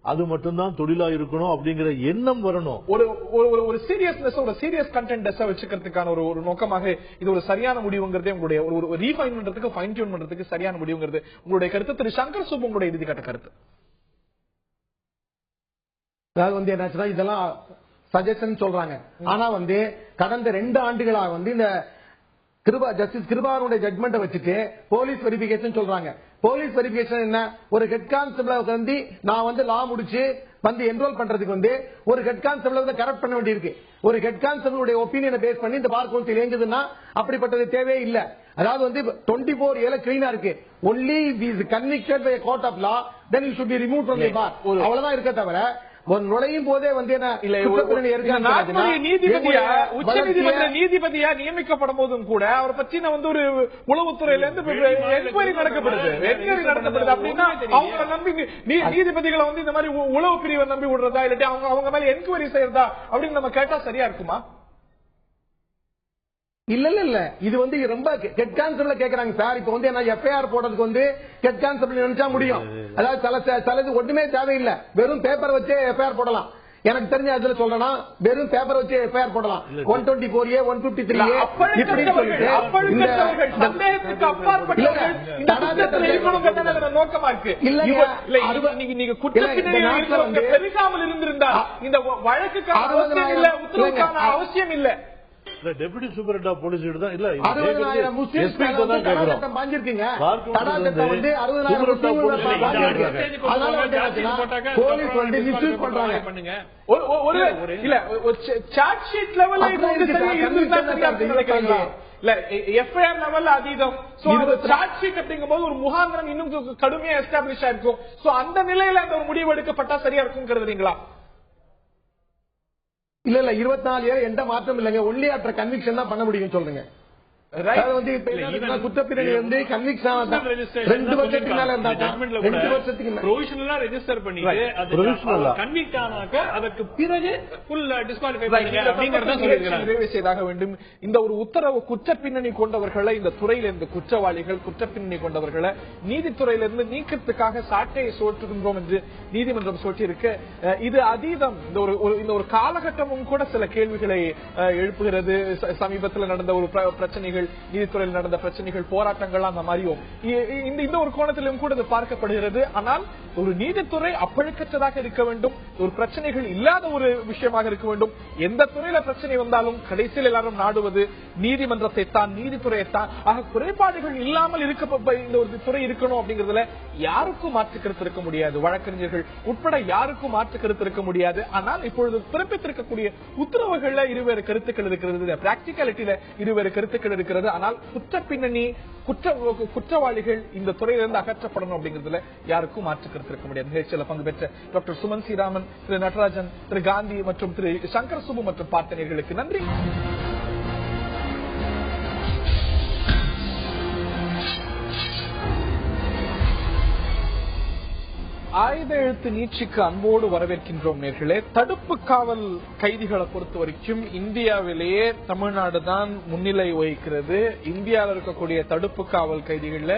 அது மட்டும்தான் தொழிலா இருக்கணும் அப்படிங்கிற எண்ணம் வரணும். ஒரு சீரியஸ்னஸ், ஒரு சீரியஸ் கண்டென்ட் வச்சுக்கிறதுக்கான ஒரு நோக்கமாக இது ஒரு சரியான முடிவுங்கிறதே உங்களுடைய ஒரு ரீஃபைன் பண்றதுக்கு, ஃபைன் டியூன் பண்றதுக்கு சரியான முடிவுங்கிறது உங்களுடைய கருத்து. திரு சங்கர் சுப்பு, உங்களுடைய இறுதிக்கட்ட கருத்து. அதாவது என்னாச்சுன்னா இதெல்லாம் சஜஷன் சொல்றாங்க. ஆனா கடந்த 2 ஆண்டுகளாக இந்த ஜஸ்டிஸ் கிருபானுடைய ஜட்மெண்ட் வச்சுட்டு போலீஸ் வெரிஃபிகேஷன் சொல்றாங்க. போலீஸ் வெரிஃபிகேஷன் என்ன? ஒரு ஹெட் கான்ஸ்டபிள் நான் லா முடிச்சு என்ரோல் பண்றதுக்கு ஒரு ஹெட் கான்ஸ்டபிள் கரெக்ட் பண்ண வேண்டியிருக்கு. ஒரு ஹெட் கான்ஸ்டபிள் ஒப்பீனியனை பேஸ் பண்ணி இந்த பார் கவுன்சில் இயங்குதுன்னா அப்படிப்பட்டது தேவையே இல்ல. அதாவது 24 கிளீனா இருக்கு. Only is convicted by court of law, then you should be removed from the bar. அவ்வளவுதான் இருக்க தவிர நுழையும் போதே நீதிபதியா நியமிக்கப்படும் போதும் கூட அவரை பற்றி ஒரு உளவுத்துறையில இருந்து என்கொயரி நடக்கப்படுது. அப்படின்னா அவங்க நம்பி நீதிபதிகளை இந்த மாதிரி உளவு பிரிவை நம்பி விடுறதா, இல்லாட்டி அவங்க மேல என்கொயரி செய்யறதா அப்படின்னு நம்ம கேட்டா சரியா இருக்குமா? இல்ல இது ரொம்ப ஹெட் கான்ஸ்டபிள் கேக்குறாங்க சார். இப்ப என்ன எஃப்ஐஆர் போடுறதுக்கு ஹெட் கான்ஸ்டபிள் நினைச்சா முடியும். அதாவது சிலது ஒண்ணுமே தேவையில்லை, வெறும் பேப்பர் வச்சே எஃப்ஐஆர் போடலாம். எனக்கு தெரிஞ்ச அதுல சொல்றேன்னா வெறும் பேப்பர் வச்சு எஃப்ஐஆர் போடலாம். 124A 153A இப்படி சொல்லிட்டு நோக்கமா இருக்கு. நீங்க குற்றப்பின்னணி பெருகாமல் இருந்திருந்தா இந்த வழக்குக்கான அவசியம் இல்ல. டெபுட்டி சூப்பரண்ட் ஆஃப் போலீஸ் தான் இல்ல, 60,000 முஸ்லிம்ஸ் பாஞ்சிருக்கீங்க. போலீஸ் மிஸ்யூஸ் பண்றாங்க. இல்ல சார்ஜ் ஷீட் லெவல்ல இல்ல எஃப்ஐஆர் லெவல்ல அதீதம். சார்ஜ் ஷீட் அப்படிங்கும் போது ஒரு முகாந்திரம் இன்னும் கடுமையா எஸ்டாப்ளிஷ் ஆயிருக்கும். அந்த நிலையில அந்த ஒரு முடிவு எடுக்கப்பட்டா சரியா இருக்கும் கருதுறீங்களா? இல்ல 24 ஏர் எந்த மாற்றம் இல்லைங்க. ஒன்லி ஆஃப்டர் கன்விக்ஷன் தான் பண்ண முடியும் சொல்லுங்க. குற்றப்பின்னணி கன்விக்ஷன் 2 வருஷத்துக்கு மேல இருந்தா 2 வருஷத்துக்கு ப்ரொவிஷனலா ரெஜிஸ்டர் பண்ணிட்டு அது கன்விக்ட் ஆனாக்க அதற்கு பிறகு ஃபுல் டிஸ்குவாலிஃபை பண்ணுங்க அப்படிங்கறத நிறைவு செய்தாக வேண்டும். இந்த ஒரு உத்தரவு குற்றப்பின்னணி கொண்டவர்களை, இந்த துறையில இருந்து குற்றவாளிகள், குற்றப்பின்னணி கொண்டவர்களை நீதித்துறையிலிருந்து நீக்கத்துக்காக சாட்டையை சோற்றுகின்றோம் என்று நீதிமன்றம் சொல்லியிருக்கு. இது அதீதம். இந்த ஒரு காலகட்டமும் கூட சில கேள்விகளை எழுப்புகிறது. சமீபத்தில் நடந்த ஒரு பிரச்சனைகள், நீதித்துறையில் நடந்த பிரச்சனைகள், போராட்டங்கள், அந்த மாதிரியும் இந்த ஒரு கோணத்திலும் கூட இது பார்க்கப்படுகிறது. ஆனால் ஒரு நீதித்துறை அப்பழுக்கற்றதாக இருக்க வேண்டும், ஒரு பிரச்சனைகள் இல்லாத ஒரு விஷயமாக இருக்க வேண்டும். எந்த துறையில பிரச்சனை வந்தாலும் கடைசியில் எல்லாரும் நாடுவது நீதிமன்றத்தை தான், நீதித்துறையை தான். ஆக குறைபாடுகள் இல்லாமல் இந்த ஒரு துறை இருக்கணும் அப்படிங்கறதுல யாருக்கும் மாற்று கருத்து இருக்க முடியாது, வழக்கறிஞர்கள் உட்பட யாருக்கும் மாற்று கருத்து இருக்க முடியாது. ஆனால் இப்பொழுது பிறப்பித்திருக்கக்கூடிய உத்தரவுகள்ல இருவேறு கருத்துக்கள் இருக்கிறது, பிராக்டிகாலிட்டியில இருவேறு கருத்துக்கள் இருக்கிறது. ஆனால் குற்ற பின்னணி, குற்றவாளிகள் இந்த துறையிலிருந்து அகற்றப்படணும் அப்படிங்கிறதுல யாருக்கும் மாற்று கருத்து இருக்க முடியாது. நிகழ்ச்சியில் பங்கு பெற்ற டாக்டர் சுமன் ஸ்ரீராமன், திரு நடராஜன், திரு காந்தி மற்றும் திரு சங்கர் சுப்பு மற்றும் பார்த்தனைகளுக்கு நன்றி. ஆயுத எழுத்து நீட்சிக்கு அன்போடு வரவேற்கின்றோம் நேர்களே. தடுப்பு காவல் கைதிகளை பொறுத்த வரைக்கும் இந்தியாவிலேயே தமிழ்நாடு தான் முன்னிலை வகிக்கிறது. இந்தியாவில் இருக்கக்கூடிய தடுப்பு காவல் கைதிகள்ல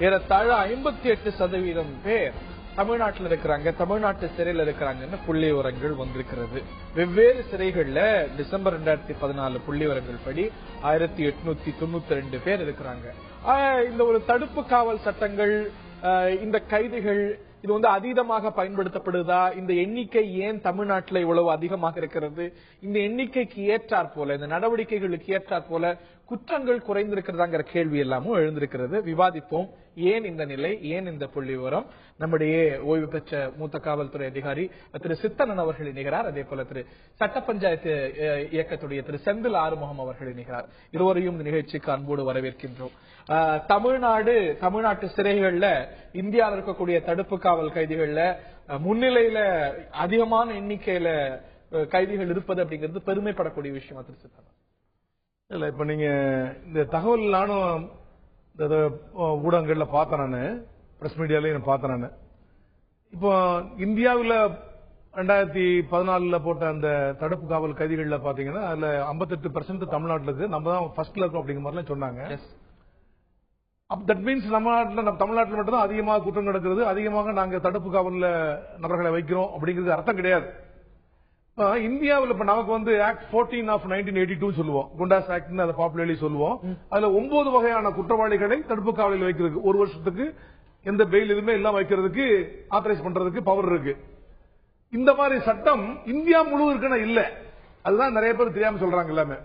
ஏறத்தாழ 58% பேர் தமிழ்நாட்டில் இருக்கிறாங்க, தமிழ்நாட்டு சிறையில் இருக்கிறாங்கன்னு புள்ளி விவரங்கள் வந்திருக்கிறது. வெவ்வேறு சிறைகள்ல டிசம்பர் 2014 புள்ளி விவரங்கள் படி 1892 பேர் இருக்கிறாங்க. இந்த ஒரு தடுப்பு காவல் சட்டங்கள், இந்த கைதிகள் இது வந்து அதீதமாக பயன்படுத்தப்படுதா, இந்த எண்ணிக்கை ஏன் தமிழ்நாட்டில் இவ்வளவு அதிகமாக இருக்கிறது, இந்த எண்ணிக்கைக்கு ஏற்றாற் போல, இந்த நடவடிக்கைகளுக்கு ஏற்றாற் போல குற்றங்கள் குறைந்திருக்கிறதாங்கிற கேள்வி எல்லாமும் எழுந்திருக்கிறது. விவாதிப்போம். ஏன் இந்த நிலை, ஏன் இந்த புள்ளி விவரம்? நம்முடைய ஓய்வு பெற்ற மூத்த காவல்துறை அதிகாரி திரு சித்தனன் அவர்கள் இணைகிறார். அதே போல திரு சட்ட பஞ்சாயத்து இயக்கத்துடைய திரு செந்தில் ஆறுமுகம் அவர்கள் இணைகிறார். இருவரையும் இந்த நிகழ்ச்சிக்கு அன்போடு வரவேற்கின்றோம். தமிழ்நாட்டு சிறைகள்ல இந்தியாவில் இருக்கக்கூடிய தடுப்பு காவல் கைதிகள்ல முன்னிலையில அதிகமான எண்ணிக்கையில கைதிகள் இருப்பது அப்படிங்கிறது பெருமைப்படக்கூடிய விஷயமா திரு சித்தனன்? இல்ல, இப்ப நீங்க இந்த தகவல் நானும் ஊடகங்கள்ல பார்த்தேன், நானு பிரஸ் மீடியாலையும் பார்த்தேன். நானு இப்போ இந்தியாவில் 2014 போட்ட அந்த தடுப்பு காவல் கைதிகள்ல பாத்தீங்கன்னா அதுல 58% தமிழ்நாட்டில் இருக்கு, நம்ம தான் ஃபர்ஸ்ட்ல இருக்கோம் அப்படிங்கிற மாதிரிலாம் சொன்னாங்க. தட் மீன்ஸ் நம்ம தமிழ்நாட்டில் மட்டும் தான் அதிகமாக குற்றம் நடக்கிறது, அதிகமாக நாங்க தடுப்பு காவல்ல நபர்களை வைக்கிறோம் அப்படிங்கிறது அர்த்தம் கிடையாது. இந்தியாவில் இப்ப நமக்கு வந்து ஆக்ட் 14 ஆஃப் 1982 சொல்லுவோம், குண்டாஸ் ஆக்ட் அதை பாப்புலர்லி சொல்லுவோம். அதுல 9 வகையான குற்றவாளிகளை தடுப்பு காவலில் வைக்கிறதுக்கு, ஒரு வருஷத்துக்கு எந்த பெயில் எதுவுமே எல்லாம் வைக்கிறதுக்கு ஆத்தரைஸ் பண்றதுக்கு பவர் இருக்கு. இந்த மாதிரி சட்டம் இந்தியா முழுவதும் இருக்குன்னா இல்ல, அதுதான் நிறைய பேர் தெரியாம சொல்றாங்க எல்லாமே.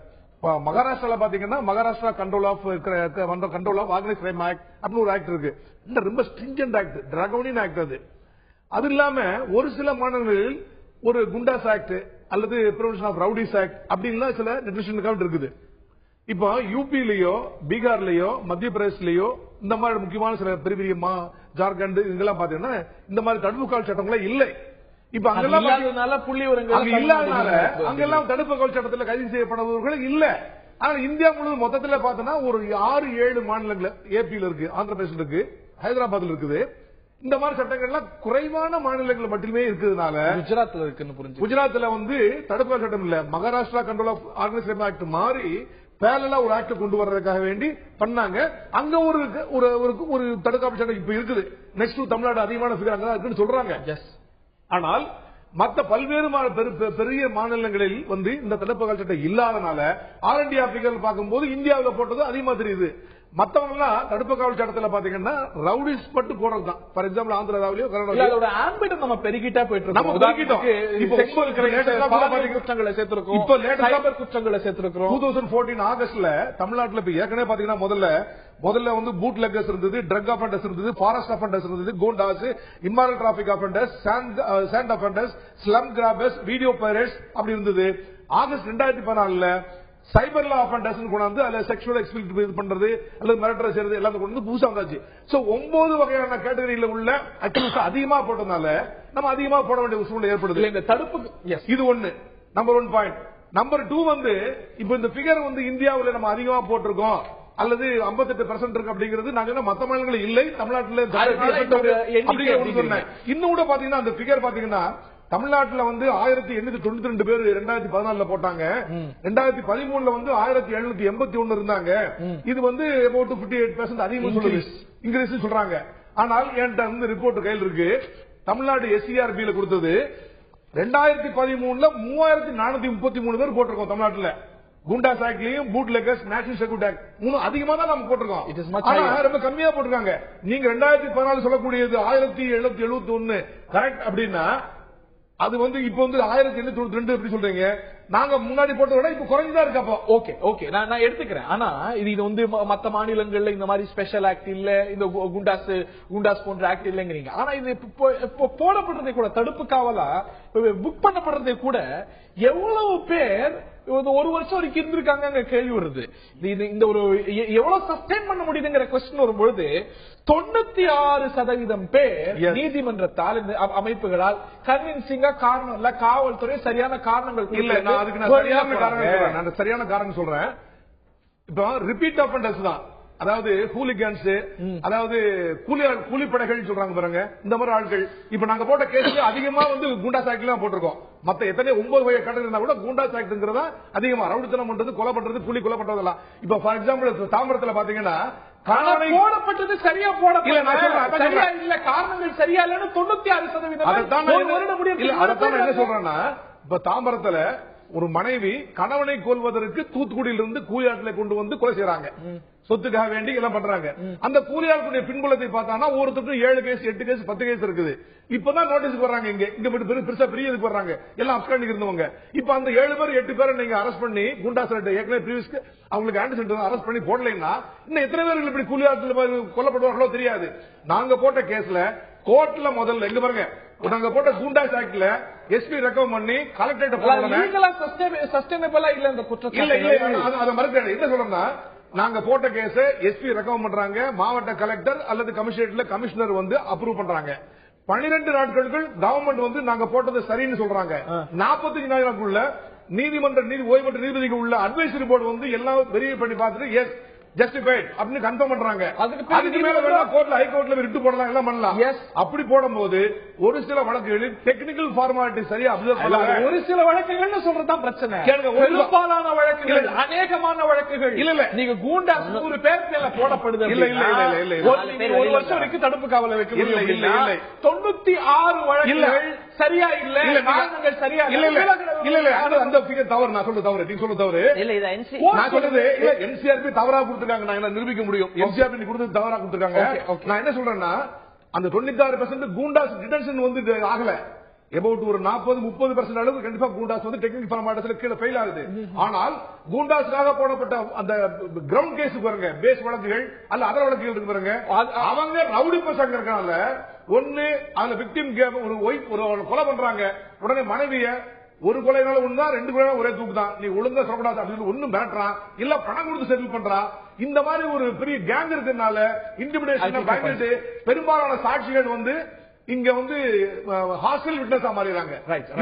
மகாராஷ்டிரால பாத்தீங்கன்னா Maharashtra control of organised crime act அப்படின்னு ஒரு ஆக்ட் இருக்கு. ரொம்ப ஸ்ட்ரிஞ்சன்ட் ஆக்ட், டிராகோனியன் ஆக்ட் அது. அது இல்லாம ஒரு சில மாநிலங்களில் ஒரு குண்டாஸ் ஆக்ட் அல்லது பிரிவென்ஷன் ஆஃப் ரவுடிஸ் ஆக்ட் அப்படின்னா சில நெட்ரிஷன் இருக்குது. இப்போ யூபிலயோ பீகார்லயோ மத்திய பிரதேசலயோ இந்த மாதிரி முக்கியமான சில பெரிய பெரிய ஜார்க்கண்ட் இதெல்லாம் பாத்தீங்கன்னா இந்த மாதிரி தடுப்பு காவல் சட்டங்களே இல்லை. இப்ப அங்கெல்லாம் புள்ளி இல்லாதனால அங்கெல்லாம் தடுப்பு காவல் சட்டத்தில் கைது செய்யப்படுபவர்கள் இல்ல. ஆனா இந்தியா முழுவதும் மொத்தத்துல பாத்தீங்கன்னா ஒரு 6-7 மாநிலங்கள், ஏபியில் இருக்கு, ஆந்திர பிரதேசம் இருக்கு, ஹைதராபாத்ல இருக்குது. இந்த மாதிரி சட்டங்கள்லாம் குறைவான மாநிலங்கள் மட்டுமே இருக்கிறதுனால குஜராத்ல இருக்குன்னு புரிஞ்சு, குஜராத்ல வந்து தடுப்பு சட்டம் இல்ல, Maharashtra control of organised crime act மாறி பேரலா ஒரு ஆக்ட் கொண்டு வர்றதுக்காக வேண்டி பண்ணாங்க. அங்க ஒரு தடுப்பு சட்டம் இப்ப இருக்குது. நெக்ஸ்ட் தமிழ்நாடு அதிகமான ஃபிகர் அங்க இருக்குன்னு சொல்றாங்க. ஆனால் மற்ற பல்வேறு பெரிய மாநிலங்களில் வந்து இந்த தடுப்பு காவல் சட்டம் இல்லாதனால ஆல் இண்டியா ஃபிகர் பார்க்கும்போது இந்தியாவில் போட்டது அதிகமா தெரியுது. மத்தவங்க எல்லாம் தடுப்பு காவல் சட்டத்தில் பாத்தீங்கன்னா ரவுடிஸ் பட்டு போடுறது தான். ஃபார் எக்ஸாம்பிள் ஆந்திராவிலயோ கர்நாடகாவிலோ ஆம்பிட் நம்ம பெருகிட்டா போயிட்டு நம்ம பெருகிட்டோம். குற்றங்களை சேர்த்திருக்கோம், இப்ப சைபர் குற்றங்களை சேர்த்திருக்கிறோம். 2014 ஆகஸ்ட்ல தமிழ்நாட்டில் இப்ப ஏற்கனவே பாத்தீங்கன்னா முதல்ல வந்து பூட் லெக்கர்ஸ் இருந்தது, ட்ரக் அஃபெண்டர்ஸ் இருந்தது, ஃபாரஸ்ட் அஃபெண்டர்ஸ் இருந்தது, goondas, immoral traffic offenders, sand offenders, slum grabbers, video pirates அப்படி இருந்தது. ஆகஸ்ட் 2014 சைபர் லா அஃபெண்டர்ஸ் கொண்டாந்து அதுல செக்ஷுவல் எக்ஸ்பிளிசிட் பண்றது அல்லது மிரட்டல் செய்யறது எல்லாம் கொண்டு வந்து புதுசா வந்தாச்சு. சோ 9 வகையான கேட்டகரியில உள்ள அக்யூஸ் அதிகமா போட்டதுனால நம்ம அதிகமா போட வேண்டிய சூழ்நிலை ஏற்படுது. இந்த தடுப்பு இது ஒண்ணு, நம்பர் 1 பாயிண்ட். நம்பர் 2 வந்து இப்ப இந்த பிகர் வந்து இந்தியாவில் நம்ம அதிகமா போட்டிருக்கோம் அல்லது 58% இருக்கு அப்படிங்கிறது நாங்க மத்த மாநிலங்கள் இல்லை, தமிழ்நாட்டில் இன்னும் கூட பாத்தீங்கன்னா அந்த பிகர் பாத்தீங்கன்னா தமிழ்நாட்டில் வந்து 1892 பேர் 2014 போட்டாங்க. 2013 வந்து 1781 இருந்தாங்க. இது வந்து about 58% அதிகமாக சொல்லுது, இன்கிரீஸ் சொல்றாங்க. ஆனால் என்கிட்ட வந்து ரிப்போர்ட் கையில் இருக்கு, தமிழ்நாடு SCRB கொடுத்தது 2013 3433 பேர் போட்டிருக்கோம் தமிழ்நாட்டில். குண்டா ஆக்ட்லயும் பூட் லெக்கர்ஸ் நேஷனல் செக்யூரிட்டி ஆக்ட் இன்னும் அதிகமா தான் நம்ம போட்டிருக்கோம். ஆனா ரொம்ப கம்மியா போட்டிருக்காங்க. நீங்க 2014 சொல்லக்கூடியது 1771 கரெக்ட் அப்படின்னா அது வந்து இப்ப வந்து 1892 எப்படி சொல்றீங்க? நாங்க முன்னாடி போட்டதை விட இப்ப குறைஞ்சுதான் இருக்கு. அப்போ ஓகே ஓகே நான் எடுத்துக்கிறேன். ஆனா இது வந்து மத்த மாநிலங்கள்ல இந்த மாதிரி ஸ்பெஷல் ஆக்ட் இல்ல, இந்த குண்டாஸ் போன்ற ஆக்ட் இல்லைங்கிறீங்க. ஆனா இது போடப்படுறதை கூட தடுப்பு காவலா புக் பண்ணப்படுறதை கூட எவ்வளவு பேர் ஒரு வருஷம் வரைக்கும் இருந்திருக்காங்க கேள்வி வருது. இந்த ஒரு எவ்வளவு சஸ்டெயின் பண்ண முடியுதுங்கிற கொஸ்டின் வரும்பொழுது 96% பேர் நீதிமன்றத்தால் இந்த அமைப்புகளால் கன்வின்சிங்கா காரணம் இல்ல, காவல்துறை சரியான காரணங்கள் இல்ல. நான் அதுக்கு சரியான காரணம் சொல்றேன். இப்போ ரிப்பீட் ஆஃபெண்டர்ஸ் தான், அதாவது ஹூலிகன்ஸ், அதாவது கூலிப்படைகள் சொல்றாங்க பாருங்க, இந்த மாதிரி ஆட்கள். இப்ப நாங்க போட்ட கேஸ் அதிகமா வந்து குண்டா ஆக்ட்ல போட்டிருக்கோம். மத்த எத்தனை 9 வகை கட்டணம் இருந்தா கூட குண்டா ஆக்ட்ங்கிறதா அதிகமா ரவுடித்தனம் பண்றது, கொலை பண்றது, கூலி கொலை பண்றதெல்லாம். இப்ப ஃபார் எக்ஸாம்பிள் தாம்பரத்துல பாத்தீங்கன்னா போடப்பட்டது சரியா போடப்படல, சரியா இல்ல, காரணங்கள் சரியா இல்லன்னு 96%. அதைத்தான் என்ன சொல்றேன்னா, இப்ப தாம்பரத்துல ஒரு மனைவி கணவனை கொல்வதற்கு தூத்துக்குடியிலிருந்து கூலியாட்களை கொண்டு வந்து கொலை செய்யறாங்க, சொத்துக்காக வேண்டி எல்லாம் பண்றாங்க. அந்த கூலியாட்களுடைய பின்புலத்தை பார்த்தானா ஒருத்தருக்கு 7 கேஸ் 8 கேஸ் 10 கேஸ் இருக்குது. இப்பதான் நோட்டீஸ்க்கு வர்றாங்க, இங்க பெருசா பெரியதுக்கு வர்றாங்க, எல்லாம் அப்ஸ்காண்டிங் இருந்தவங்க. இப்ப அந்த 7 பேர் 8 பேரை நீங்க அரெஸ்ட் பண்ணி குண்டாஸ் ஏற்கனவே ப்ரீவியஸ் அவங்களுக்கு ஆன்டிசென்ட் அரெஸ்ட் பண்ணி போடலைன்னா இன்னும் எத்தனை பேர்கள் இப்படி கூலியாட்கள் கொல்லப்படுவார்களோ தெரியாது. நாங்க போட்ட கேஸ்ல கோர்ட்ல முதல்ல எங்க பாருங்க, நாங்க போட்ட குண்டாஸ் ஆக்ட்ல எஸ்பி ரெக்கமெண்ட் பண்ணி கலெக்டரேட் சஸ்டைனபிளா இல்ல இந்த குற்றம் இல்ல அதை மறுக்கிறேன். என்ன சொல்றேன்னா, நாங்க போட்ட கேஸ் எஸ்பி ரெக்கமெண்ட் பண்றாங்க, மாவட்ட கலெக்டர் அல்லது கமிஷனரேட்ல கமிஷனர் வந்து அப்ரூவ் பண்றாங்க. 12 நாட்களுக்கு கவர்மெண்ட் வந்து நாங்க போட்டது சரின்னு சொல்றாங்க. 45 நாட்களுக்குள்ள நீதிமன்ற ஓய்வு பெற்ற நீதிபதிக்கு உள்ள அட்வைசரி போர்டு வந்து எல்லாம் வெரிஃபை பண்ணி பார்த்துட்டு எஸ் ஜஸ்டிஃபைட் அப்படின்னு கன்ஃபார்ம் பண்றாங்க. அதுக்கு மேல வேணா கோர்ட்ல ஹைகோர்ட்ல ரிட்டு போடலாம், எல்லாம் பண்ணலாம். அப்படி போடும்போது ஒரு சில வழக்குகளில் டெக்னிக்கல் ஃபார்மாலிட்டி சரியா அப்சர்வ் பண்ணல. ஒரு சில வழக்குகள்னு சொல்றதுதான் பிரச்சனை. பெரும்பாலான வழக்குகள், அநேகமான வழக்குகள் இல்ல நீங்க கூண்டா 100 பேர் மேல போடப்படுது. இல்ல இல்ல இல்ல இல்ல ஒரு வருஷம் வரைக்கும் தடுப்பு காவல வைக்க முடியும். இல்ல இல்ல 96 வழக்குகள் சரியா இல்ல, காரணங்கள் சரியா இல்ல. இல்ல இல்ல அந்த ஃபிகர் தவறு, நான் சொல்றது தவறு, நீங்க சொல்றது தவறு. இல்ல இது நான் சொல்றது என்சிஆர்பி தவறா கொடுத்திருக்காங்க, நான் என்ன நிரூபிக்க முடியும். என்சிஆர்பி கொடுத்தது தவறா கொடுத்திருக்காங்க. நான் என்ன சொல்றேன்னா, அந்த 96% கூண்டாஸ் டிடென்ஷன் வந்து ஆகல. about ஒரு 40-30% அளவுக்கு கண்டிப்பா கூண்டாஸ் வந்து டெக்னிக்கல் ஃபார்மாலிட்டிஸ்ல கீழ ஃபெயில் ஆகுது. ஆனால் கூண்டாஸ்க்காக போடப்பட்ட அந்த கிரவுண்ட் கேஸ் பாருங்க, பேஸ் வழக்குகள் அல்ல அதர் வழக்குகள் இருக்கு பாருங்க, அவங்க ரவுடி பசங்க இருக்கனால ஒண்ணு அந்த விக்டிம் ஒரு கொலை பண்றாங்க, உடனே மனைவிய ஒரு கொலைனால ஒண்ணு தான், 2 கொலை ஒரே தூக்கு தான், நீ ஒழுங்கா சொல்லக்கூடாது அப்படின்னு ஒண்ணு மிரட்டுறான், இல்ல பணம் கொடுத்து செட்டில் பண்றான். இந்த மாதிரி ஒரு பெரிய கேங் இருக்கிறதுனால இன்டிமிடேஷன் பயந்துட்டு பெரும்பாலான சாட்சிகள் வந்து இங்க வந்து ஹாஸ்டல் விட்னஸா மாறிடுறாங்க.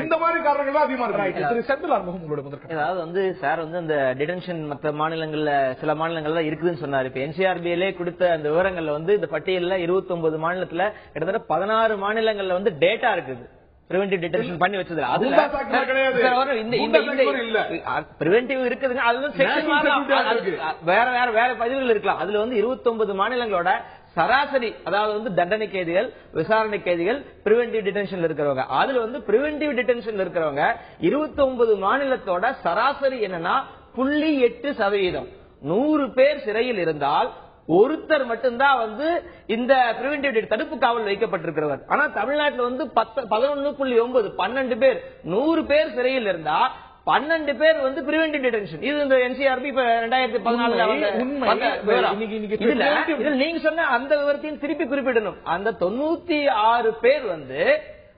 இந்த மாதிரி காரணங்கள் அதிகமா இருக்கு. அதாவது வந்து சார் வந்து அந்த டிடென்ஷன் மற்ற மாநிலங்கள்ல சில மாநிலங்கள்ல இருக்குதுன்னு சொன்னாரு. இப்ப என்சிஆர்பியிலே கொடுத்த அந்த விவரங்கள்ல வந்து இந்த பட்டியல்ல 29 மாநிலத்துல கிட்டத்தட்ட 16 மாநிலங்கள்ல வந்து டேட்டா இருக்குது பிரிவென்டிவ் டிடென்ஷன் பண்ணி வச்சது. அதுல பிரிவென்டிவ் இருக்குதுங்க, அது வந்து வேற வேற வேற பதிவுகள் இருக்கலாம். அதுல வந்து 29 மாநிலங்களோட சராசரி, அதாவது வந்து தண்டனை கைதிகள், விசாரணை கைதிகள், பிரிவென்டிவ் டிடென்ஷன்ல இருக்கிறவங்க, அதுல வந்து பிரிவென்டிவ் டிடென்ஷன்ல இருக்கிறவங்க 29 மாநிலத்தோட சராசரி என்னன்னா 0.8%. 100 பேர் சிறையில் இருந்தால் ஒருத்தர் மட்டும்தான் வந்து இந்த பிரிவென்டிவ் தடுப்பு காவல் வைக்கப்பட்டிருக்கிறவர். ஆனா தமிழ்நாட்டில் வந்து 11.9 12 பேர், 100 பேர் சிறையில் இருந்தா 12 பேர் வந்து பிரிவென்டிவ் டிடென்ஷன். இது இந்த என்சிஆர்பி இப்ப 2014 நீங்க சொன்ன அந்த விவரத்தையும் திருப்பி குறிப்பிடணும். அந்த 96 பேர் வந்து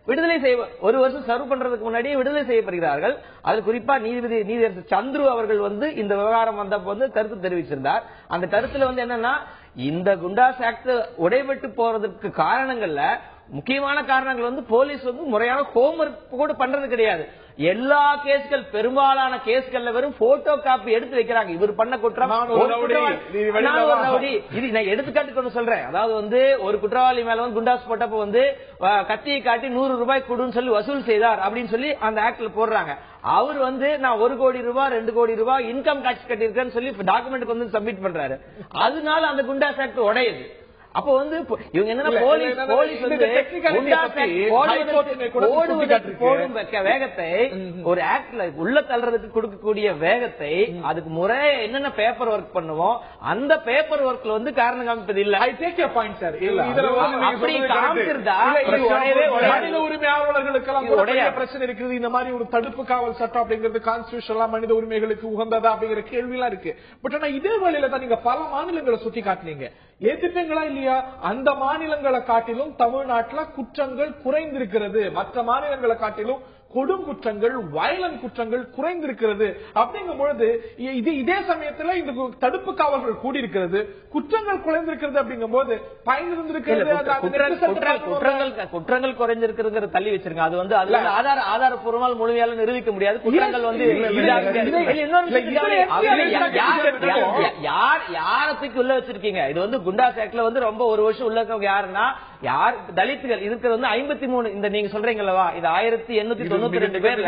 விடுதலை செய்ய ஒரு வருஷம் சர்வ் பண்றதுக்கு முன்னாடியே விடுதலை செய்யப்படுகிறார்கள். அது குறிப்பா நீதியரசர் சந்துரு அவர்கள் வந்து இந்த விவகாரம் வந்தப்போ வந்து கருத்து தெரிவிச்சிருந்தார். அந்த கருத்துல வந்து என்னன்னா, இந்த குண்டாஸ் ஆக்ட் உடைபட்டு போறதுக்கு காரணங்கள்ல முக்கியமான காரணங்கள் வந்து போலீஸ் வந்து முறையான ஹோம்வொர்க் கூட பண்றது கிடையாது. எல்லா கேஸ்கள், பெரும்பாலான கேஸ்கள்ல வெறும் போட்டோ காப்பி எடுத்து வைக்கிறாங்க. இவர் பண்ண குற்றம் இது நான் எடுத்துக்காட்டு சொல்றேன். அதாவது வந்து ஒரு குற்றவாளி மேல வந்து குண்டாஸ் போட்டப்ப வந்து கத்தியை காட்டி 100 ரூபாய் கொடுன்னு சொல்லி வசூல் செய்தார் அப்படின்னு சொல்லி அந்த ஆக்ட்ல போடுறாங்க. அவர் வந்து நான் 1 கோடி ரூபாய் 2 கோடி ரூபாய் இன்கம் டாக்ஸ் கட்டியிருக்கேன்னு சொல்லி டாக்குமெண்ட் வந்து சப்மிட் பண்றாரு. அதனால அந்த குண்டாஸ் ஆக்ட் உடையுது. அப்ப வந்து இவங்க என்னன்னா போலீஸ் வந்து போடும் வேகத்தை ஒரு ஆக்ட்ல உள்ள தள்ளுறதுக்கு கொடுக்கக்கூடிய வேகத்தை அதுக்கு முறை என்னென்ன பேப்பர் ஒர்க் பண்ணுவோம் அந்த பேப்பர் ஒர்க்ல வந்து காரணம் காமிப்பது இல்ல. I take your point sir. அப்படி காமிச்சிருந்தா மனித உரிமை ஆர்வலர்களுக்கெல்லாம் பிரச்சனை இருக்குது. இந்த மாதிரி ஒரு தடுப்பு காவல் சட்டம் அப்படிங்கிறது கான்ஸ்டிடியூஷனலா மனித உரிமைகளுக்கு உகந்ததா அப்படிங்கிற கேள்வி எல்லாம் இருக்கு. பட் ஆனா இதே வேளையில தான் நீங்க பல மாநிலங்களை சுட்டி காட்டினீங்க. ஏத்துப்பீங்களா இல்லையா? அந்த மாநிலங்களை காட்டிலும் தமிழ்நாட்டில் குற்றங்கள் குறைந்திருக்கிறது, மற்ற மாநிலங்களை காட்டிலும் கொடும் குற்றங்கள், வயலன்ட் குற்றங்கள் குறைந்திருக்கிறது. அப்படிங்கும் பொழுது இதே சமயத்துல இந்த தடுப்பு காவல்கள் கூடியிருக்கிறது, குற்றங்கள் குறைந்திருக்கிறது. அப்படிங்கும் போது குற்றங்கள் குறைந்திருக்கிறது தள்ளி வச்சிருங்க. அது வந்து அதுல ஆதாரப்பூர்வமாக முழுமையால நிரூபிக்க முடியாது. குற்றங்கள் வந்து யாரத்துக்கு உள்ள வச்சிருக்கீங்க? இது வந்து குண்டாஸ் ஆக்ட்ல வந்து ரொம்ப ஒரு வருஷம் உள்ள இருக்கவங்க யாருன்னா யார் தலித்துகள் இருக்கிறது வந்து 53. இந்த நீங்க சொல்றீங்களா இது 1892 பேர்ல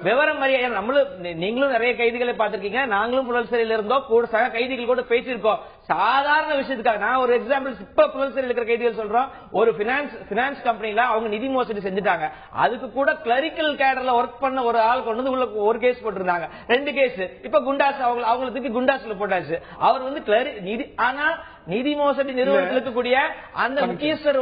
விவரம் அறிய நம்மளும் நீங்களும் நிறைய கைதிகளை பார்த்திருக்கீங்க, நாங்களும் புழல் சிறையில் இருந்தோம், கூட சக கைதிகள் கூட பேசியிருக்கோம். சாதாரண விஷயத்துக்காக நான் ஒரு எக்ஸாம்பிள் இப்ப புழல் சிறையில் இருக்கிற கைதிகள் சொல்றோம். ஒரு பினான்ஸ் கம்பெனில அவங்க நிதி மோசடி செஞ்சுட்டாங்க. அதுக்கு கூட கிளரிக்கல் கேடர்ல ஒர்க் பண்ண ஒரு ஆள் கொண்டு வந்து உள்ள ஒரு கேஸ் போட்டிருந்தாங்க, 2 கேஸ். இப்ப குண்டாஸ் அவங்களுக்கு குண்டாஸ்ல போட்டாச்சு. அவர் வந்து ஆனா நிதி மோசடி நிறுவனத்தில் இருக்கக்கூடிய அந்த முக்கியஸ்தர்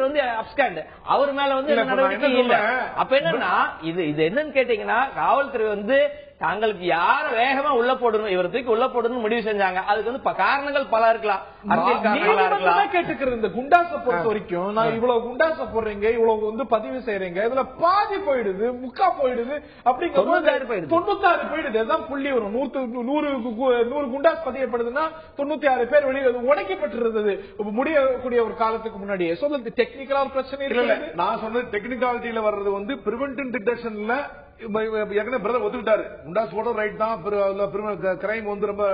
வந்து அப்ஸ்காண்ட், அவர் மேல வந்து நடவடிக்கை இல்ல. அப்ப என்னன்னா இது என்னன்னு கேட்டீங்கன்னா காவல்துறை வந்து தாங்களுக்கு யார வேகமா உள்ள போடணும், இவரத்துக்கு உள்ள போடணும் முடிவு செஞ்சாங்க. அதுக்கு வந்து காரணங்கள் பல இருக்கலாம், அரசியல் காரணங்களா இருக்கலாம். கேட்டுக்கிறது இந்த குண்டாச பொறுத்த வரைக்கும் நான் இவ்வளவு குண்டாச போடுறீங்க, இவ்வளவு வந்து பதிவு செய்யறீங்க, இதுல பாதி போயிடுது, முக்கா போயிடுது, அப்படிங்கிற 96 போயிடுது. அதுதான் புள்ளி வரும். 100 குண்டாஸ் பதியப்படுதுன்னா 96 பேர் வெளியே உடைக்கப்பட்டிருந்தது முடியக்கூடிய ஒரு காலத்துக்கு முன்னாடியே. சொல்றது டெக்னிக்கலா பிரச்சனை இல்ல. நான் சொன்னது டெக்னிக்காலிட்டியில வர்றது வந்து பிரிவென்டிவ் டிடெக்ஷன்ல ஏற்கனவே பிரதர் ஒத்துக்கிட்டாரு. குண்டாஸ் போட ரைட் தான், கிரைம் வந்து ரொம்ப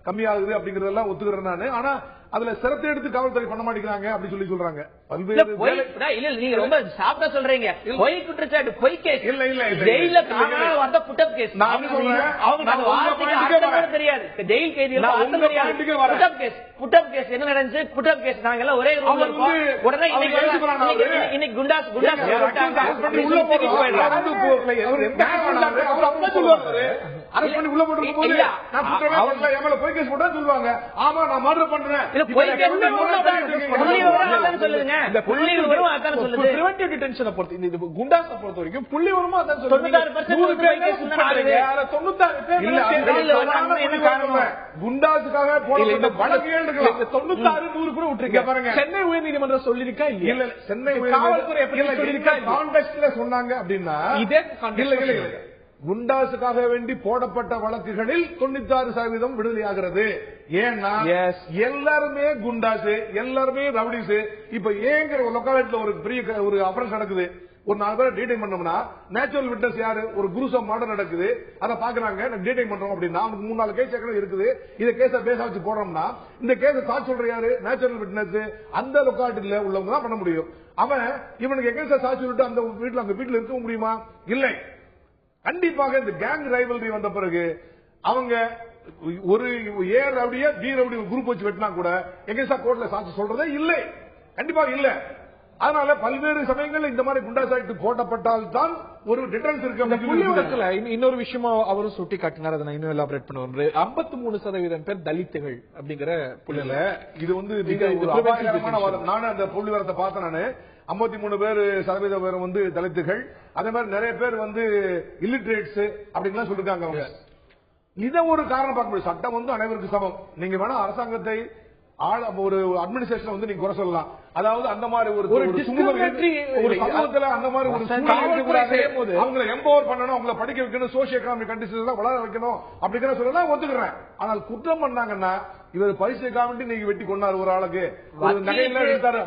கம்மியாகுது அப்படிங்கறதெல்லாம் ஒத்துக்கிறேன் நானு. ஆனா அதுல சிரத்தை எடுத்து காவல்துறை பண்ண மாட்டேங்கிறாங்க அப்படி சொல்றாங்க. நீங்க ரொம்ப சாப்பிட்டா சொல்றீங்க. பொய் குற்றச்சாட்டு, பொய் கேஸ் இல்ல ஜெயில வந்த புட்டப் கேஸ் தெரியாது, ஜெயில் கைதிகள் புட்டப் கேஸ் என்ன நடந்துச்சு? புட்டப் கேஸ் நாங்க எல்லாம் ஒரே ரூம்ல இருக்கோம். உடனே இன்னைக்கு குண்டாஸ் சொல்லுவாங்க. ஆமா நான் மர்டர் பண்றேன். குண்டாஸை பொறுத்த வரைக்கும் புள்ளி வருமா அதான் குண்டாஸுக்காக சென்னை உயர்நீதிமன்றம் சொல்லிருக்கா இல்ல? சென்னை காவல்துறை சொன்னாங்க அப்படின்னா இதே குண்டாஸுக்காக வேண்டி போடப்பட்ட வழக்குகளில் 96% விடுதலையாகிறது. ஏன்னா எல்லாருமே குண்டாசு, எல்லாருமே ரவுடிஸ். இப்ப ஏங்கிற ஒரு லொக்காலிட்டியில ஒரு பெரிய ஒரு அஃபரன்ஸ் நடக்குது, ஒரு 4 பேரை டீடைன் பண்ணோம்னா நேச்சுரல் விட்னஸ் யாரு? ஒரு குரூசம் மர்டர் நடக்குது, அதை பாக்குறாங்க, டீடைன் பண்றோம் அப்படின்னா அவனுக்கு 3-4 கேஸ் ஏற்கனவே இருக்குது. இந்த கேஸ பேச வச்சு போடுறோம்னா இந்த கேஸ சாட்சி சொல்ற யாரு? Natural witness. அந்த லொக்காலிட்டியில உள்ளவங்க தான் பண்ண முடியும். அவன் இவனுக்கு எகேன்ஸ்டா சாட்சி சொல்லிட்டு அந்த வீட்டுல இருக்க முடியுமா? இல்லை. கண்டிப்பாக இந்த கேங் ரைவல்ரி வந்த பிறகு அவங்க ஒரு ஏ ரவுடியா பி ரவுடி குரூப் வச்சு வெட்டினா கூட எகேன்ஸ்டா கோர்ட்ல சாட்சி சொல்றதே இல்லை, கண்டிப்பாக இல்ல. அதனால பல்வேறு சமயங்கள் இந்த மாதிரி குண்டாஸ் ஆக்ட் போட்டப்பட்டால் தான் ஒரு டிஃபரன்ஸ் இருக்கு. இன்னொரு விஷயமா அவரும் சுட்டி காட்டினார், அதை நான் இன்னும் எலாபரேட் பண்ணுவேன். 53% பேர் தலித்துகள் அப்படிங்கிற புள்ளில இது வந்து நானும் அந்த புள்ளி வரத்தை பார்த்தேன். நானு 53% பேர் வந்து தலித்துகள், அதே மாதிரி நிறைய பேர் வந்து இல்லிட்ரேட்ஸ் அப்படின்லாம் சொல்லிருக்காங்க. அவங்க இதை ஒரு காரணம் பார்க்க முடியும். சட்டம் வந்து அனைவருக்கு சமம். நீங்க வேணா அரசாங்கத்தை ஒரு அட்மினிஸ்ட்ரேஷன் வந்து நீங்க குறை சொல்லலாம். அதாவது அந்த மாதிரி ஒரு சமூகத்துல அந்த மாதிரி ஒரு அவங்களை எம்பவர் பண்ணணும், அவங்களை படிக்க வைக்கணும், சோசியோ எக்கனாமிக் கண்டிஷன்ஸ் வளர வைக்கணும் அப்படிங்கிற சொல்லலாம் ஒத்துக்கிறேன். ஆனால் குற்றம் பண்ணாங்கன்னா இவர் பரிசுக்காக நீங்க வெட்டி கொண்டாரு ஒரு ஆளுக்கு நகையில எடுத்தாரு,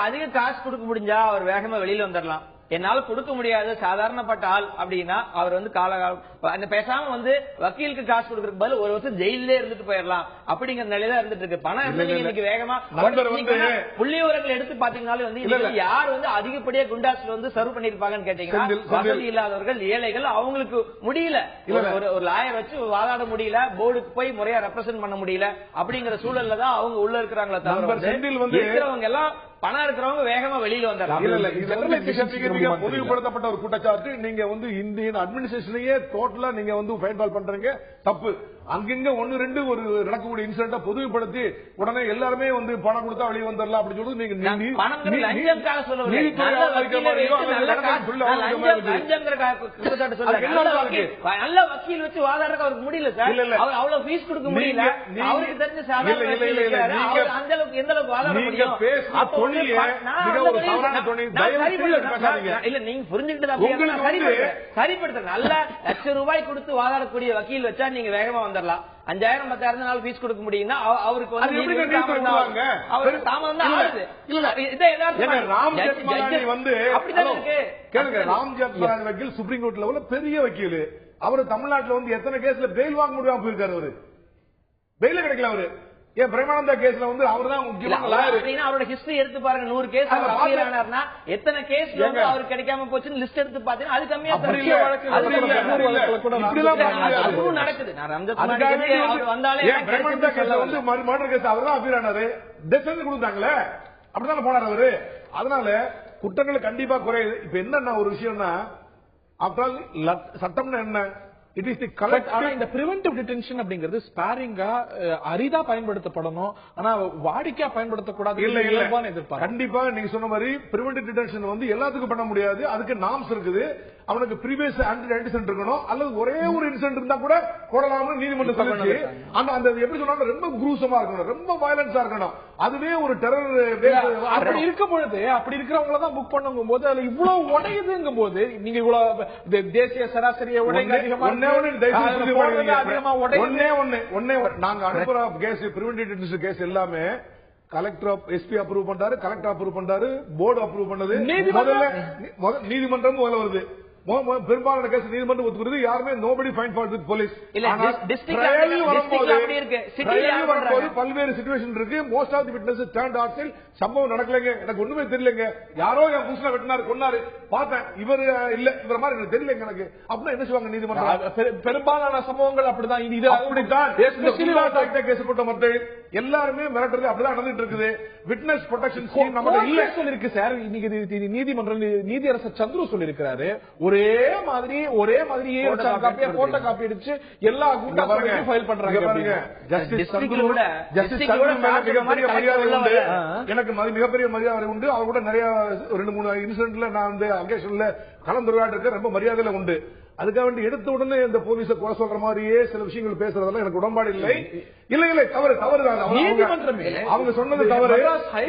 அதிக காசு கொடுக்க முடிஞ்சா அவர் வேகமா வெளியில வந்துடலாம். என்னால கொடுக்க முடியாது சாதாரணப்பட்ட ஆள் அப்படின்னா அவர் வந்து அந்த பேசாம வந்து வக்கீலுக்கு காசு கொடுக்கறதுக்கு பதில் ஒரு வருஷம் ஜெயிலே இருந்துட்டு போயிடலாம் அப்படிங்கிற நிலையில இருந்துட்டு இருக்கு. பணம் இன்னைக்கு வேகமா புள்ளி விவரங்கள் எடுத்து பாத்தீங்கன்னாலும் வந்து யார் வந்து அதிகப்படியா குண்டாஸ்ல வந்து சர்வ் பண்ணிருப்பாங்கன்னு கேட்டீங்கன்னா வசதி இல்லாதவர்கள், ஏழைகள், அவங்களுக்கு முடியல, ஒரு லாயர் வச்சு வாதாட முடியல, போர்டுக்கு போய் முறையா ரெப்ரசென்ட் பண்ண முடியல அப்படிங்கிற சூழல்ல தான் அவங்க உள்ள இருக்கிறாங்களே தவிர இருக்கிறவங்க எல்லாம் பணம் இருக்கிறவங்க வேகமா வெளியில வந்தாங்க. பொதுப்படுத்தப்பட்ட ஒரு குற்றச்சாட்டு. நீங்க வந்து இந்தியன் அட்மினிஸ்ட்ரேஷனையே டோட்டலா நீங்க வந்து ஃபைட் பண்றீங்க, தப்பு. அங்கங்க ஒன்னு ரெண்டு ஒரு நடக்கக்கூடிய இன்சிடென்ட பொதுமைப்படுத்தி உடனே எல்லாருமே வந்து பணம் கொடுத்தா வெளியே வந்துடலாம் அப்படின்னு சொல்லி நல்ல வக்கீல் வச்சு வாதாடுறதுக்கு அவருக்கு முடியல சார். அவ்வளவு ஃபீஸ் கொடுக்க முடியல. அவருக்கு தெரிஞ்ச சாதாரண அந்த அளவுக்கு எந்த அளவுக்கு வாதாட முடியும்? இல்ல நீங்க புரிஞ்சுக்கிட்டு சரிப்படுத்த நல்ல ₹1,00,000 கொடுத்து வாதாடக்கூடிய வக்கீல் வச்சா நீங்க வேகமா வந்துடலாம். 5,000 10,000 நாள் ஃபீஸ் கொடுக்க முடியும்னா அவருக்கு வந்து தாமதம் தான் ஆகுது. ராம் ஜெத்மலானி வந்து ராம் ஜெத்மலானி வக்கீல் சுப்ரீம் கோர்ட் லெவல்ல பெரிய வக்கீல். அவரு தமிழ்நாட்டுல வந்து எத்தனை கேஸ்ல பெயில் வாங்க முடியாம போயிருக்காரு. அவரு பெயில கிடைக்கல. அவரு ஏன் பிரேமானந்தா கேஸ்ல வந்து அவர் தான் முக்கியமான அவரோட ஹிஸ்டரி எடுத்து பாருங்க. 100 கேஸ் ஆனார்னா எத்தனை கேஸ் வந்து அவருக்கு கிடைக்காம போச்சுன்னு லிஸ்ட் எடுத்து பாத்தீங்கன்னா அது கம்மியா நடக்குது. வந்தாலே பிரேமானந்தா கேஸ்ல வந்து மர்டர் கேஸ் அவர் தான் அப்பீல் ஆனாரு. டெத் சென்டென்ஸ் கொடுத்தாங்களே, அப்படித்தானே போனார் அவரு. அதனால குற்றங்கள் கண்டிப்பா குறையுது. இப்ப என்ன ஒரு விஷயம்னா, ஆஃப்டர் ஆல் சட்டம்னா என்ன, இட் இஸ் தி கலெக்ட். ஆனா இந்த பிரிவென்டிவ் டிடென்ஷன் அப்படிங்கிறது ஸ்பாரிங்கா அரிதா பயன்படுத்தப்படணும், ஆனா வாடிக்கையா பயன்படுத்தக்கூடாது. இல்ல கண்டிப்பா நீங்க சொன்ன மாதிரி பிரிவென்டிவ் டிடென்ஷன் வந்து எல்லாத்துக்கும் பண்ண முடியாது. அதுக்கு நார்ம்ஸ் இருக்குது. அவனுக்கு ப்ரீவியஸ் ஆன்டிடென்ட் இருக்கணும், அல்லது ஒரே ஒரு இன்சிடென்ட் இருந்தா கூட போடலாம்னு நீதிமன்றம் சொல்லுச்சு. அந்த எப்படி சொன்னாலும் ரொம்ப குரூசமா இருக்கணும், ரொம்ப வயலன்ஸா இருக்கணும். அதுவே ஒரு டெரர் அப்படி இருக்கும் பொழுது அப்படி இருக்கிறவங்கள தான் புக் பண்ணும் போது அதுல இவ்வளவு உடையுதுங்கும் போது நீங்க இவ்வளவு தேசிய சராசரியை உடைங்க அதிகமா நாங்க அனுப்புற கேஸ் பிரிவென்டிவ் டிடென்ஷன் கேஸ் எல்லாமே கலெக்டர் எஸ்பி அப்ரூவ் பண்றாரு, கலெக்டர் அப்ரூவ் பண்ணாரு, போர்டு அப்ரூவ் பண்ணது, நீதிமன்றம் முதல்ல வருது. பெரும்பாலான கேஸ் நீதிமன்றம் ஒத்துக்கிறது. யாருமே nobody find fault with police. வரும்போது பல்வேறு சிச்சுவேஷன் இருக்கு. Most of the witness turned out side சம்பவம் நடக்கலங்க, எனக்கு ஒண்ணுமே தெரியலங்க, யாரோ என் புருஷனை வெட்டினாரு கொன்னாரு பார்த்தேன், இவர் இல்ல இவர் மாதிரி எனக்கு தெரியலங்க எனக்கு அப்படின்னா என்ன செய்வாங்க நீதிமன்றம்? பெரும்பாலான சம்பவங்கள் அப்படிதான். இது அப்படித்தான் கேஸ் போட்ட மக்கள் எல்லாருமே மிரட்டுறது அப்படிதான் நடந்துட்டு இருக்குது. விட்னஸ் ப்ரொடெக்ஷன் ஸ்கீம் நம்ம இல்ல சொல்லிருக்கு சார். இன்னைக்கு நீதிமன்றம் நீதியரசர் சந்துரு சொல்லியிருக்கிறாரு, ஒரே மாதிரி போட்டோ காப்பி அடிச்சு எல்லா குண்டாஸையும் ஃபைல் பண்றாங்க. ஜஸ்டிஸ் சந்துரு மிகப்பெரிய மரியாதை உண்டு, எனக்கு மிகப்பெரிய மரியாதை உண்டு. அவர் கூட நிறைய 2-3 இன்சிடென்ட்ல நான் வந்து அகேஷன்ல கலந்துரையாடு இருக்க ரொம்ப மரியாதையில உண்டு. அதுக்காக வேண்டி எடுத்த உடனே இந்த போலீஸை குறை சொல்ற மாதிரியே சில விஷயங்கள் பேசுறதெல்லாம் எனக்கு உடன்பாடு இல்லை. இல்ல தவறு அவங்க சொன்னது தவறு.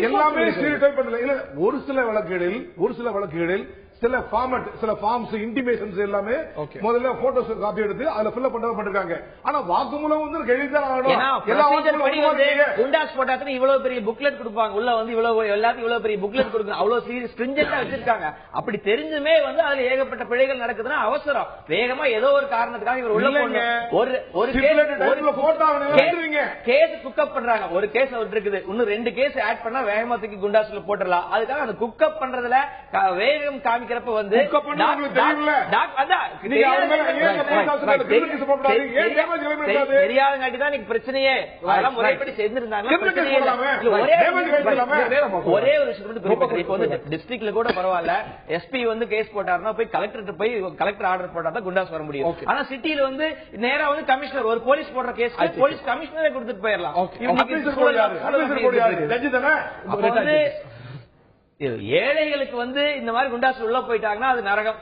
எல்லாமே ஸ்டீரியோடைப் பண்ணல. இல்ல ஒரு சில வழக்குகளில் சில ஃபார்மட், சில ஃபார்ம்ஸ், இன்டிமேஷன்ஸ் எல்லாமே முதல்ல போட்டோஸ் காப்பி எடுத்து அதுல ஃபில் பண்ணப்பட்டிருக்காங்க. ஆனா வாக்குமூலம் வந்து குண்டாஸ் போட்டாத்துல இவ்வளவு பெரிய புக்லெட் கொடுப்பாங்க. உள்ள வந்து எல்லாத்தையும் இவ்வளவு பெரிய புக்லெட் கொடுக்கணும், அவ்வளவு ஸ்ட்ரிஞ்சென்ட்டா வச்சிருக்காங்க. அப்படி தெரிஞ்சுமே வந்து அதுல ஏகப்பட்ட பிழைகள் நடக்குதுன்னா அவசரம் வேகமா ஏதோ ஒரு காரணத்துக்காக இவர் உள்ள கேஸ் குக்கப் பண்றாங்க. ஒரு கேஸ் இருக்குது, இன்னும் 2 கேஸ் ஆட் பண்ணா வேகமா தூக்கி குண்டாஸ்ல போட்டுடலாம். அதுக்காக அந்த குக்கப் பண்றதுல வேகம் காமிக்கிறப்ப வந்து தெரியாதங்காட்டிதான் பிரச்சனையே. முறைப்படி செய்திருந்தாங்க. ஒரே ஒரு விஷயம் டிஸ்ட்ரிக்ட்ல கூட பரவாயில்ல, எஸ்பி வந்து கேஸ் போட்டாருன்னா போய் கலெக்டர் ஆர்டர் போட்டா தான் குண்டாஸ் வர முடியும். ஆனா சிட்டியில வந்து நேரா வந்து கமிஷனர் ஒரு போலீஸ் போடுற கேஸ் போலீஸ் கமிஷனரே கொடுத்துட்டு போயிடலாம். ஏழைகளுக்கு வந்து இந்த மாதிரி குண்டாஸ் உள்ள போயிட்டாங்கன்னா அது நரகம்.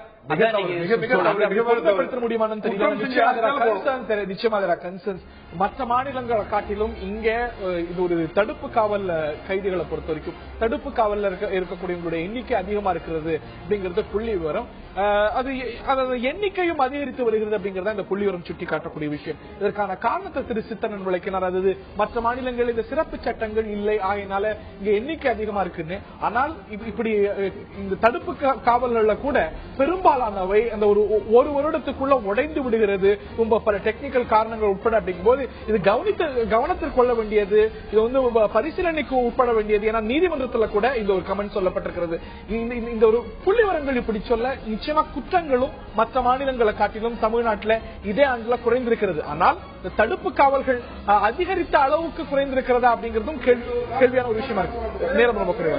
மற்ற மாநிலங்களை காட்டிலும் இங்க இது ஒரு தடுப்பு காவல் கைதிகளை பொறுத்த வரைக்கும் தடுப்பு காவல்ல இருக்கக்கூடியவங்களுடைய எண்ணிக்கை அதிகமா இருக்கிறது அப்படிங்கறது புள்ளி விவரம். அது எண்ணிக்கையும் அதிகரித்து வருகிறது அப்படிங்கறத இந்த புள்ளி விவரம் சுட்டி காட்டக்கூடிய விஷயம். இதற்கான காரணத்தை திரு சித்தனன் விளக்கினார். அது மற்ற மாநிலங்களில் இந்த சிறப்பு சட்டங்கள் இல்லை, ஆகையினால இங்க எண்ணிக்கை அதிகமா இருக்குன்னு. ஆனால் இப்படி இந்த தடுப்பு காவல்கள்ல கூட பெரும்பாலானவை அந்த ஒரு வருடத்துக்குள்ள உடைந்து விடுகிறது, ரொம்ப பல டெக்னிக்கல் காரணங்கள் உட்பட. அப்படிங்கும் போது இது கவனத்தில் கொள்ள வேண்டியது, இது வந்து பரிசீலனைக்கு உட்பட வேண்டியது. ஏன்னா நீதிமன்றத்தில் கூட இந்த ஒரு கமெண்ட் சொல்லப்பட்டிருக்கிறது. இந்த ஒரு புள்ளி விவரங்கள் இப்படி சொல்ல நிச்சயமா குற்றங்களும் மற்ற மாநிலங்களை காட்டிலும் தமிழ்நாட்டில் இதே ஆண்டுல குறைந்திருக்கிறது. ஆனால் இந்த தடுப்பு காவல்கள் அதிகரித்த அளவுக்கு குறைந்திருக்கிறதா அப்படிங்கறதும் கேள்வியான ஒரு விஷயமா இருக்கு. நேரம் ரொம்ப குறைவா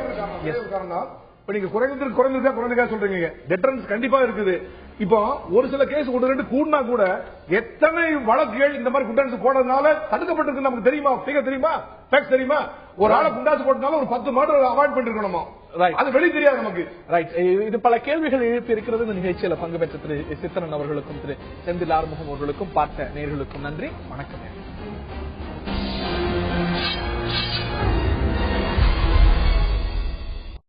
நீங்க குறைந்திருக்கா சொல்றீங்க. டெட்டரன்ஸ் கண்டிப்பா இருக்குது. இப்போ ஒரு சில கேஸ் ஒரு ரெண்டு கூடனா கூட எத்தனை வழக்குகள் இந்த மாதிரி குண்டாசு போடுறதுனால தடுக்கப்பட்டிருக்கு நமக்கு தெரியுமா? தெரியுமா? ஃபேக்ட்ஸ் தெரியுமா? ஒரு ஆளை குண்டாசு போட்டனால ஒரு 10 மர்டர் அவாய்ட் பண்ணிருக்கணும். அது வெளியே தெரியாது நமக்கு. ரைட். இது பல கேள்விகள் எழுப்பி இருக்கிறது. இந்த நிகழ்ச்சியில பங்கு பெற்ற திரு சித்தனன் அவர்களுக்கும் திரு செந்தில் ஆறுமுகம் அவர்களுக்கும் பார்த்த நேயர்களுக்கும் நன்றி. வணக்கம்.